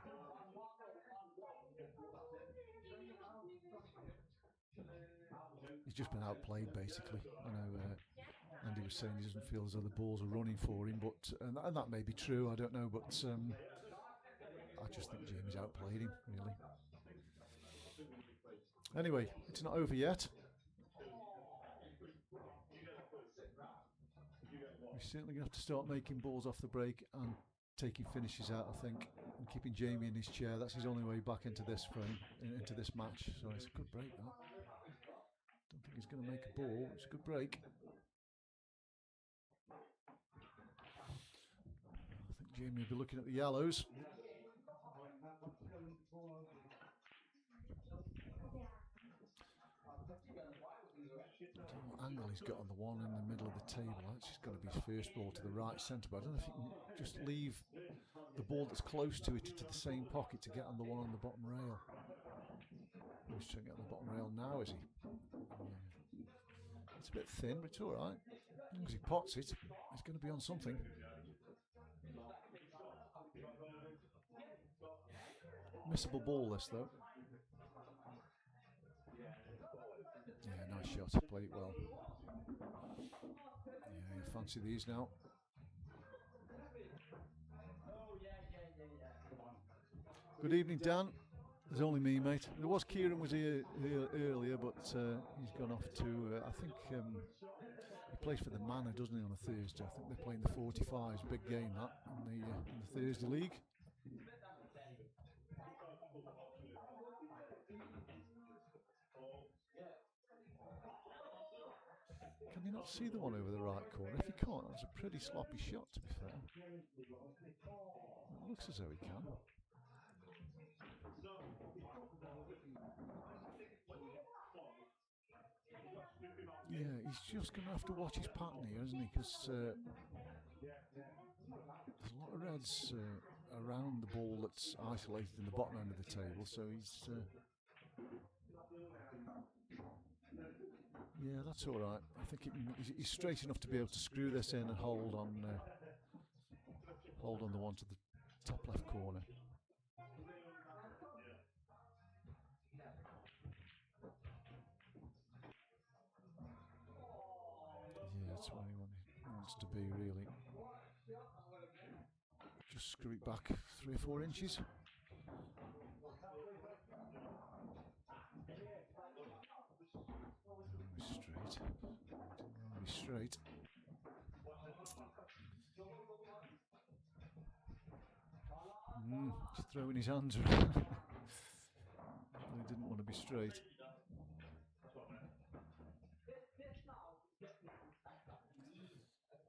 A: He's just been outplayed, basically. Andy was saying he doesn't feel as though the balls are running for him, but and that may be true, I don't know, but I just think Jamie's outplayed him, really. Anyway, it's not over yet. We're certainly going to have to start making balls off the break and taking finishes out, I think, and keeping Jamie in his chair. That's his only way back into this frame, into this match. So it's a good break, that. Don't think he's going to make a ball. It's a good break. I think Jamie will be looking at the yellows. don't know what angle he's got on the one in the middle of the table. That's just going to be his first ball to the right centre, but I don't know if he can just leave the ball that's close to it to the same pocket to get on the one on the bottom rail. He's trying to get on the bottom rail now, is he? Yeah. It's a bit thin, but it's alright. As long as he pots it, it's going to be on something. Missable ball this though. Yeah, nice shot. Played it well. Yeah, you fancy these now. Good evening, Dan. There's only me, mate. There was Kieran was here earlier, but he's gone off to. I think he plays for the Manor, doesn't he, on a Thursday? I think they're playing the 45s, big game that in the Thursday league. Can you not see the one over the right corner? If you can't, that's a pretty sloppy shot, to be fair. It looks as though he can. Yeah, he's just going to have to watch his pattern here, isn't he? Because there's a lot of reds around the ball that's isolated in the bottom end of the table, so he's... yeah, that's all right. I think he's straight enough to be able to screw this in and hold on the one to the top left corner. Yeah, that's where he wants to be, really. Just screw it back 3 or 4 inches. Straight. Just throwing his hands around. He didn't want to be straight.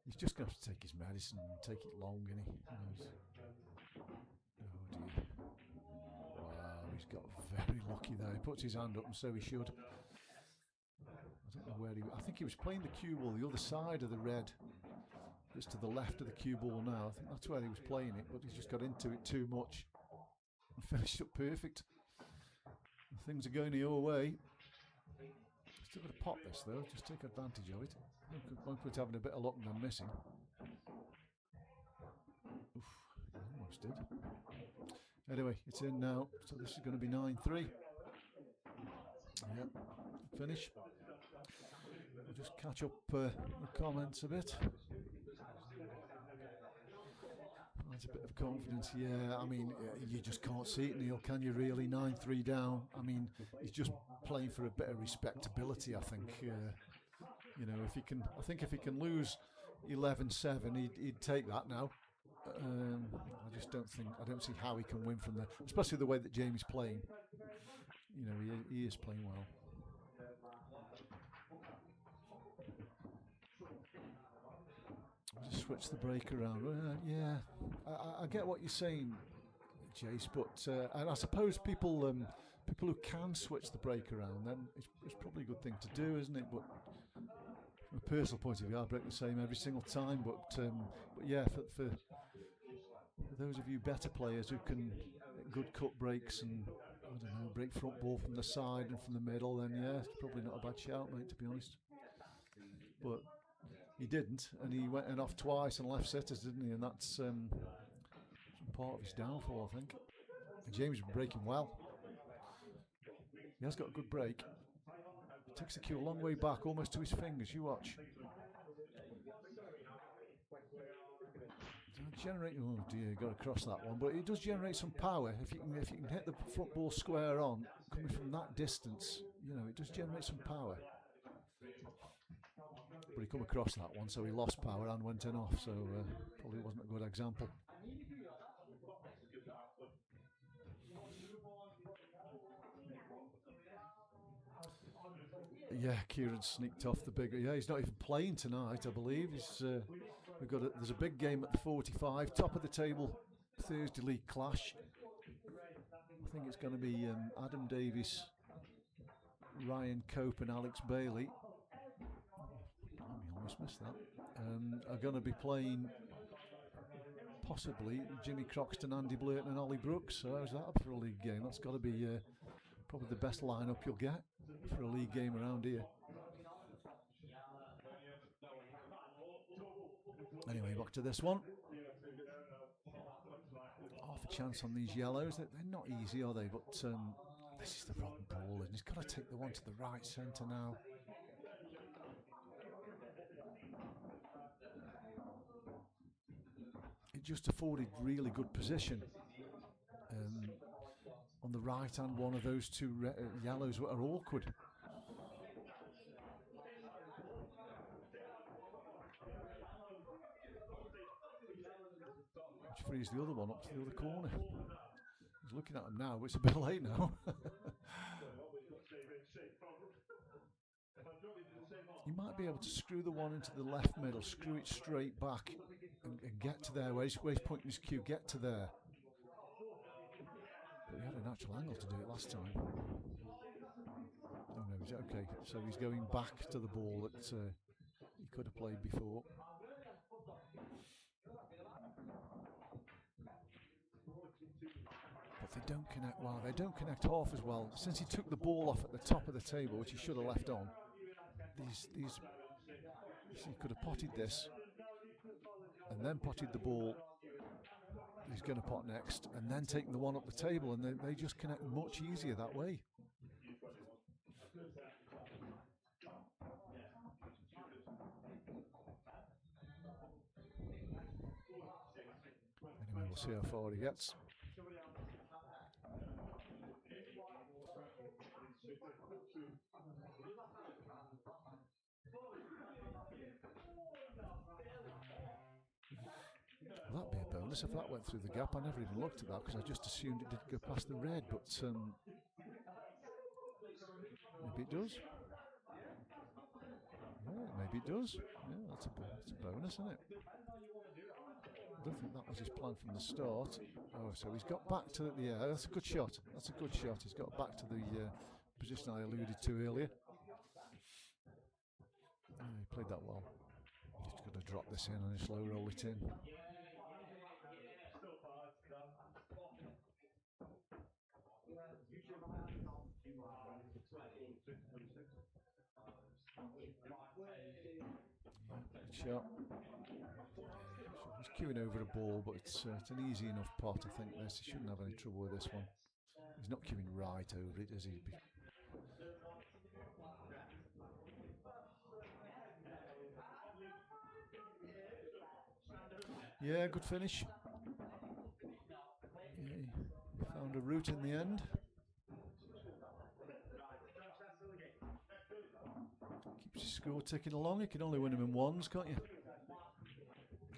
A: He's just going to have to take his medicine and take it long, isn't he? Oh dear. Wow, he's got very lucky there. He puts his hand up, and so he should. I don't know where I think he was playing the cue ball the other side of the red. Just to the left of the cue ball now. I think that's where he was playing it, but he's just got into it too much and finished up perfect. Things are going your way. Still got to pop this though, just take advantage of it. One point having a bit of luck and I'm missing. Oof, almost did. Anyway, it's in now, so this is going to be 9-3. Yep, finish. We'll just catch up the comments a bit. That's a bit of confidence, yeah. I mean, you just can't see it, Neil, can you really? 9-3 down. I mean, he's just playing for a bit of respectability, I think. You know, if he can, I think if he can lose 11-7, he'd take that now. I just don't see how he can win from there, especially the way that Jamie's playing. You know, he is playing well. Just switch the break around. Yeah, I get what you're saying, Jace, but and I suppose people who can switch the break around, then it's probably a good thing to do, isn't it? But from a personal point of view, I break the same every single time. But yeah, for those of you better players who can good cut breaks and I don't know, break front ball from the side and from the middle, then yeah, it's probably not a bad shout, mate, to be honest. But he didn't, and he went off twice and left sitters, didn't he? And that's part of his downfall, I think. And James has been breaking well. He has got a good break. Takes the cue a long way back, almost to his fingers. You watch. Generate. Oh dear, got to cross that one, but it does generate some power. If you can hit the front ball square on, coming from that distance, you know, it does generate some power. But he come across that one, so he lost power and went in off, so probably wasn't a good example. Yeah, Kieran sneaked off the bigger. Yeah, he's not even playing tonight, I believe. There's a big game at the 45, top of the table, Thursday league clash. I think it's going to be Adam Davies, Ryan Cope and Alex Bailey. Just missed that. Are going to be playing possibly Jimmy Croxton, Andy Blurton and Ollie Brooks. So how's that for a league game? That's got to be probably the best lineup you'll get for a league game around here. Anyway, back to this one. Half a chance on these yellows. They're not easy, are they? But this is the wrong ball, and he's got to take the one to the right centre now. It just afforded really good position. On the right hand, one of those two yellows are awkward. Which frees the other one up to the other corner. He's looking at him now, but it's a bit late now. You might be able to screw the one into the left middle, screw it straight back and get to there where he's pointing his cue, get to there. But he had a natural angle to do it last time. Oh no, he's okay. So he's going back to the ball that he could have played before. But they don't connect well. They don't connect half as well. Since he took the ball off at the top of the table, which he should have left on, he could have potted this and then potted the ball he's going to pot next and then taken the one up the table, and they just connect much easier that way. Anyway, we'll see how far he gets. Well, that'd be a bonus if that went through the gap. I never even looked at that because I just assumed it didn't go past the red, but maybe it does. Yeah, maybe it does. Yeah, that's a bonus, isn't it? I don't think that was his plan from the start. Oh, so he's got back to that's a good shot. That's a good shot. He's got back to the position I alluded to earlier. Yeah, he played that well. Just got to drop this in and slow roll it in. Shot. He's queuing over a ball, but it's an easy enough pot. I think he shouldn't have any trouble with this one. He's not queuing right over it, is he? Yeah, good finish. Yeah, he found a route in the end. Keeps his score ticking along. You can only win him in ones, can't you?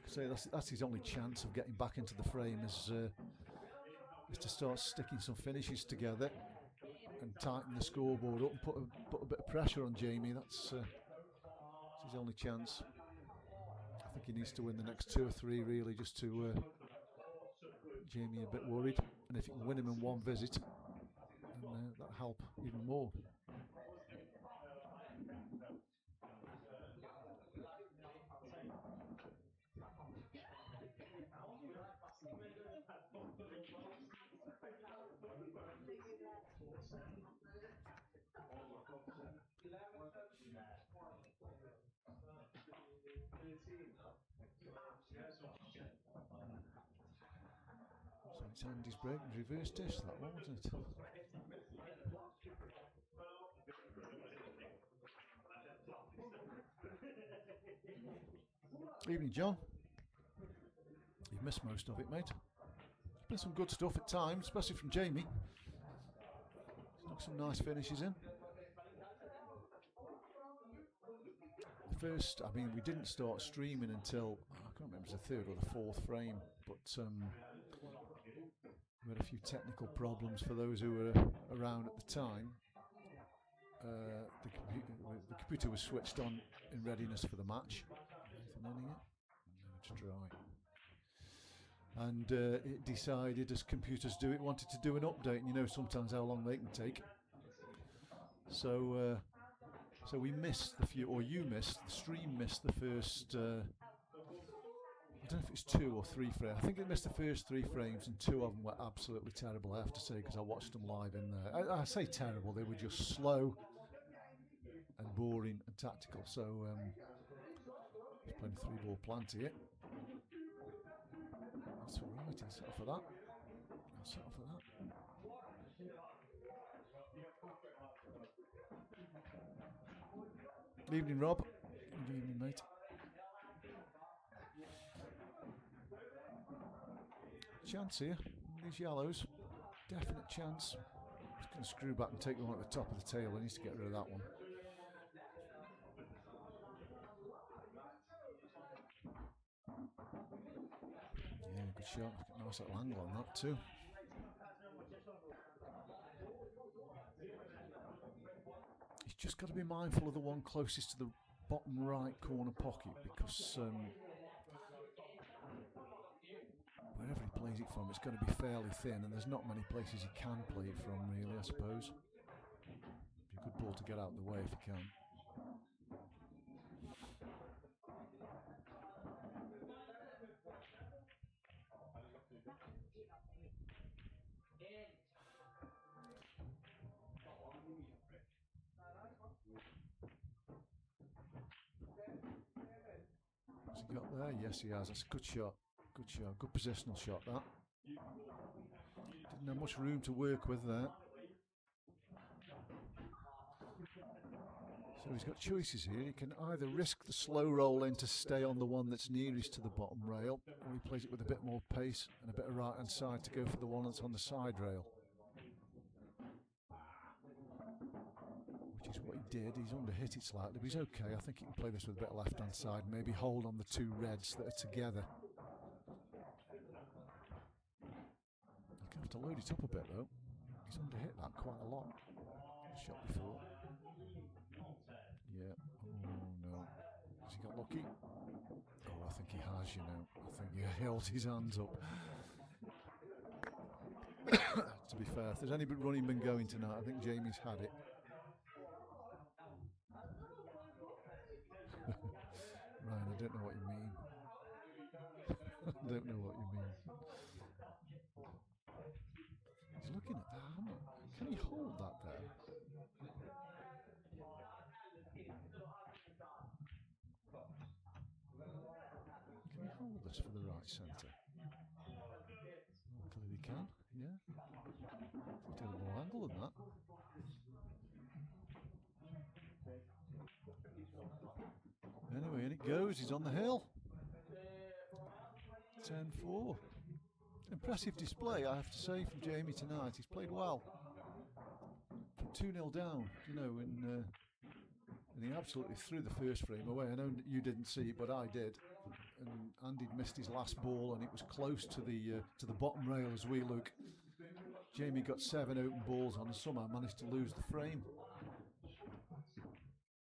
A: Say that's his only chance of getting back into the frame is to start sticking some finishes together and tighten the scoreboard up and put a bit of pressure on Jamie. That's his only chance. I think he needs to win the next 2 or 3 really, just to Jamie a bit worried, and if he can win him in one visit, then that'll help even more. So it's Andy's break and reverse dish, that one, wasn't it? Evening, John. You've missed most of it, mate. There's been some good stuff at times, especially from Jamie. He's knocked some nice finishes in. The first, I mean, we didn't start streaming until, I can't remember if it was the 3rd or the 4th frame, but we had a few technical problems for those who were around at the time. The computer was switched on in readiness for the match. Anything in here? No, it's dry. And it decided, as computers do, it wanted to do an update, and you know sometimes how long they can take. So So we missed the few, or you missed, the stream missed the first, I don't know if it's 2 or 3 frames. I think it missed the first 3 frames, and 2 of them were absolutely terrible, I have to say, because I watched them live in there. I say terrible, they were just slow and boring and tactical. So he's playing a 3-ball plant here. That's all right, he'll settle for that. He'll settle for that. Evening, Rob. Good evening, mate. Chance here. These yellows. Definite chance. He's going to screw back and take the one at the top of the tail. He needs to get rid of that one. Yeah, good shot. Nice little angle on that too. He's just got to be mindful of the one closest to the bottom right corner pocket, because wherever he plays it from, it's going to be fairly thin, and there's not many places he can play it from, really, I suppose. Be a good ball to get out of the way if he can. Has he got there? Yes, he has. That's a good shot. Good shot. Good positional shot, that. Didn't have much room to work with there. So he's got choices here. He can either risk the slow roll in to stay on the one that's nearest to the bottom rail, or he plays it with a bit more pace and a bit of right hand side to go for the one that's on the side rail. Which is what he did. He's underhit it slightly, but he's okay. I think he can play this with a bit of left hand side, maybe hold on the 2 reds that are together. He's going to have to load it up a bit though. He's underhit that quite a lot. Shot before. Yeah. Oh no. Has he got lucky? Oh, I think he has, you know. I think he held his hands up. To be fair, if there's any running been going tonight, I think Jamie's had it. Ryan, I don't know what you mean. I don't know what you mean. He's looking at that. Can he hold that there? Can he hold this for the right centre? Oh, clearly can, yeah. He's got a more angle than that. Anyway, and it goes. He's on the hill. 10-4. Impressive display, I have to say, from Jamie tonight. He's played well. From 2-0 down, you know, and he absolutely threw the first frame away. I know you didn't see it, but I did. And Andy missed his last ball, and it was close to the bottom rail as we look. Jamie got 7 open balls on, and somehow managed to lose the frame.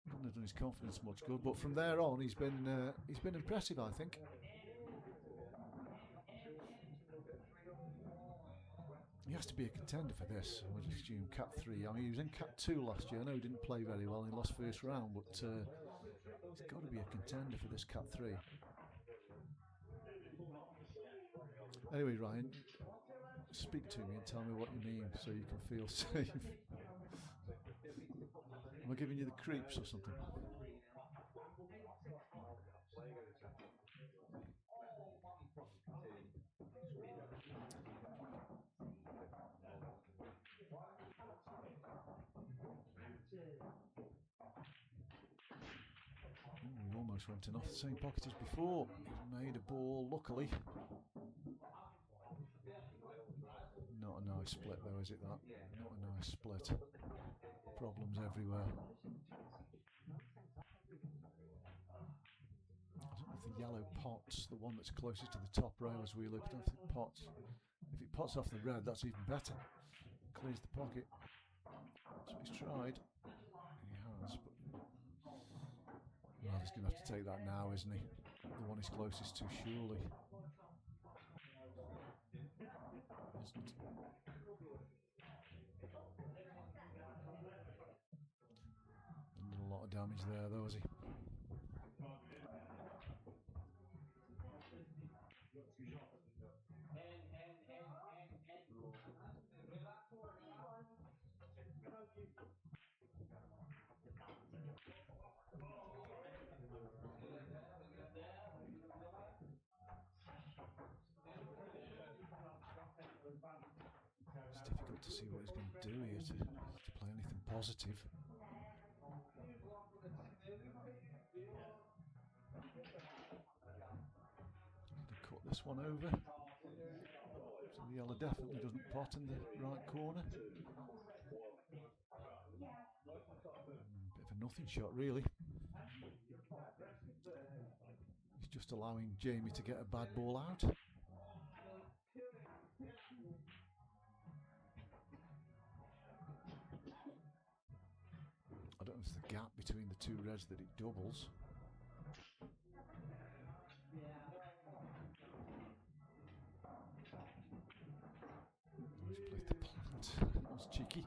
A: Couldn't have done his confidence much good, but from there on, he's been impressive, I think. He has to be a contender for this. I would assume Cat 3. I mean, he was in Cat 2 last year. I know he didn't play very well. He lost first round, but he's got to be a contender for this Cat 3. Anyway, Ryan, speak to me and tell me what you mean so you can feel safe. Am I giving you the creeps or something? He almost went in off the same pocket as before. He's made a ball, luckily. Not a nice split though, is it that? Not a nice split. Problems everywhere. I don't know if the yellow pots, the one that's closest to the top rail as we look, I don't think it pots. If it pots off the red, that's even better. Clears the pocket. So he's tried. He has, but well, he's going to have to take that now, isn't he? The one he's closest to, surely. Isn't it? Did a lot of damage there, though, has he? It's difficult to see what he's going to do here to play anything positive. To cut this one over. So the yellow definitely doesn't pot in the right corner. Bit of a nothing shot, really. He's just allowing Jamie to get a bad ball out. I don't know if it's the gap between the two reds that it doubles. He's played the plant. That was cheeky.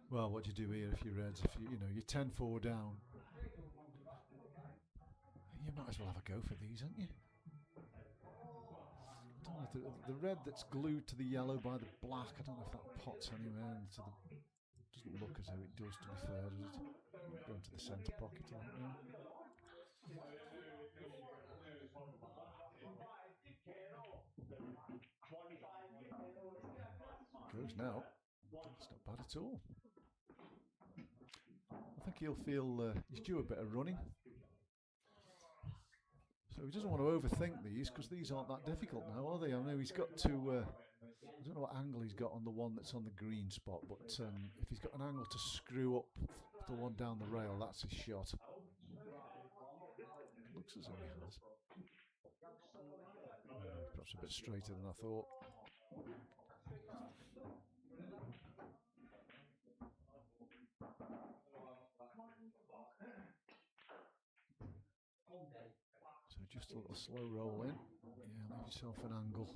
A: Well, what do you do here if you're Reds? If you're 10-4 down, you might as well have a go for these, aren't you? I don't know if the red that's glued to the yellow by the black, I don't know if that pots anywhere into the. Doesn't look as though it does, to be fair, does it? Going to the centre pocket, I don't know. Goes now. It's not bad at all. I think he'll feel he's due a bit of running. So he doesn't want to overthink these, because these aren't that difficult now, are they? I know he's got to, I don't know what angle he's got on the one that's on the green spot, but if he's got an angle to screw up the one down the rail, that's his shot. Looks as though he has. Perhaps a bit straighter than I thought. So just a little slow roll in. Yeah, leave yourself an angle.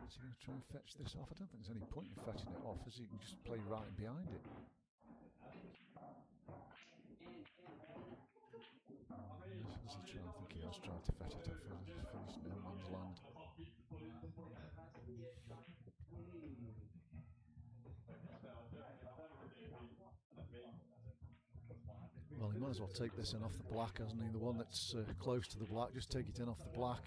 A: Is he going to try and fetch this off? I don't think there's any point in fetching it off, as he can just play right behind it. Yes, as he I think he has tried to fetch it off, and he's finished no man's land. Well, he might as well take this in off the black, hasn't he? The one that's close to the black, just take it in off the black.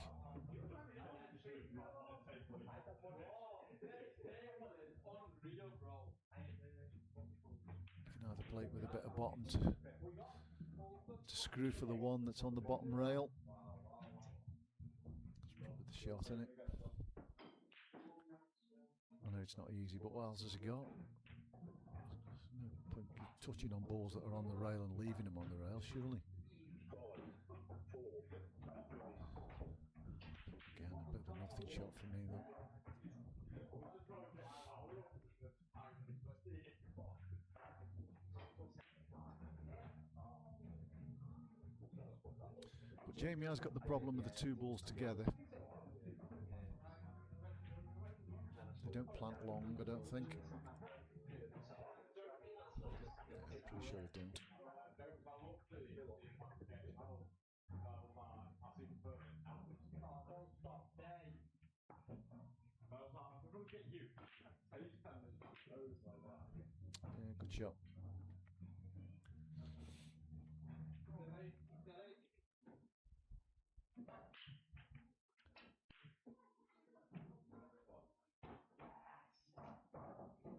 A: You can either play it with a bit of bottom to screw for the one that's on the bottom rail. That's probably the shot in it. I know it's not easy, but what else has he got? There's no point touching on balls that are on the rail and leaving them on the rail, surely. Again, a bit of a nothing shot for me, though. But Jamie has got the problem of the two balls together. They don't plant long, I don't think. Yeah, I'm pretty sure they don't. Yeah, good shot.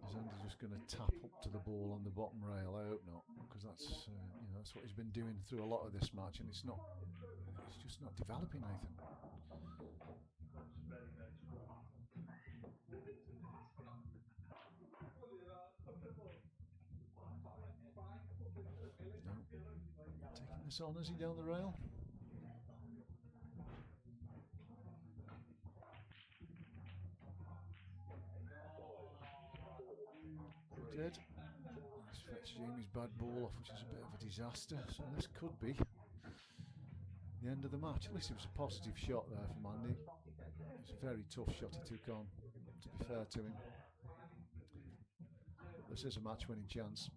A: Is Andy just going to tap up to the ball on the bottom rail? I hope not, because that's that's what he's been doing through a lot of this match, and it's just not developing, Nathan. No. Taking this on, is he down the rail? Did. He's fetched Jamie's bad ball off, which is a bit of a disaster. So this could be the the end of the match. At least it was a positive shot there from Andy. It was a very tough shot he took on, to be fair to him. This is a match-winning chance.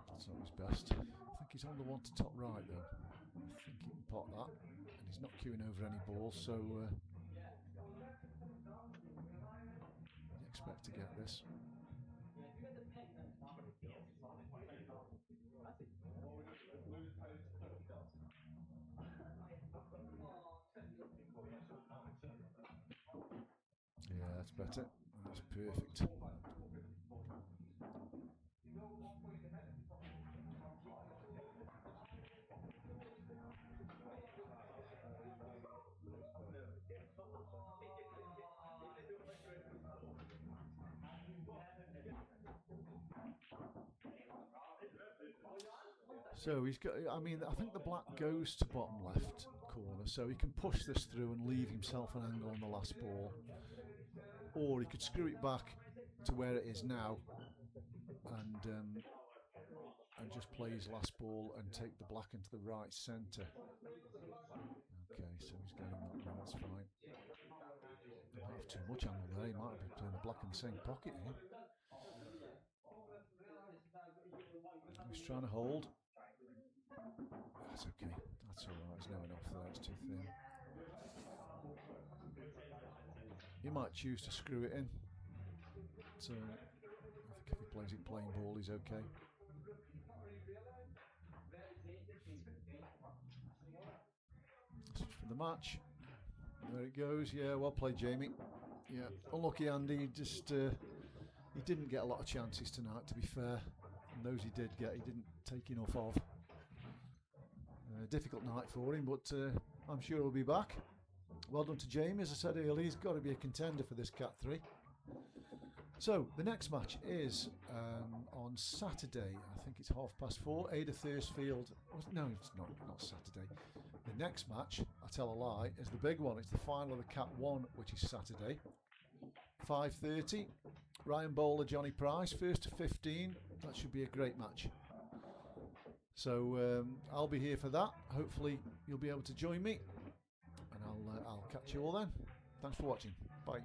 A: That's not his best. I think he's on the one to top right though. I think he can pot that. And he's not queuing over any balls, so you expect to get this. Yeah, that's better. That's perfect. So he's got, I mean, I think the black goes to bottom left corner, so he can push this through and leave himself an angle on the last ball. Or he could screw it back to where it is now and just play his last ball and take the black into the right centre. Okay, so he's getting that now, that's fine. He might have too much angle there, he might be playing the black in the same pocket here. He's trying to hold. That's okay, that's alright, there's no enough there, it's too thin. He might choose to screw it in. So I think if he plays it plain ball, he's okay. For the match. There it goes. Yeah, well played, Jamie. Yeah, unlucky Andy. Just he didn't get a lot of chances tonight, to be fair. And those he did get, he didn't take enough of. Difficult night for him, but I'm sure he'll be back. Well done to Jamie. As I said earlier, he's got to be a contender for this Cat 3. So the next match is on Saturday. I think it's 4:30. Ada Thursfield. No, it's not Saturday. The next match, I tell a lie, is the big one. It's the final of the Cat 1, which is Saturday. 5:30. Ryan Bowler, Johnny Price, 1st to 15. That should be a great match. So I'll be here for that. Hopefully you'll be able to join me, and I'll catch you all then. Thanks for watching. Bye.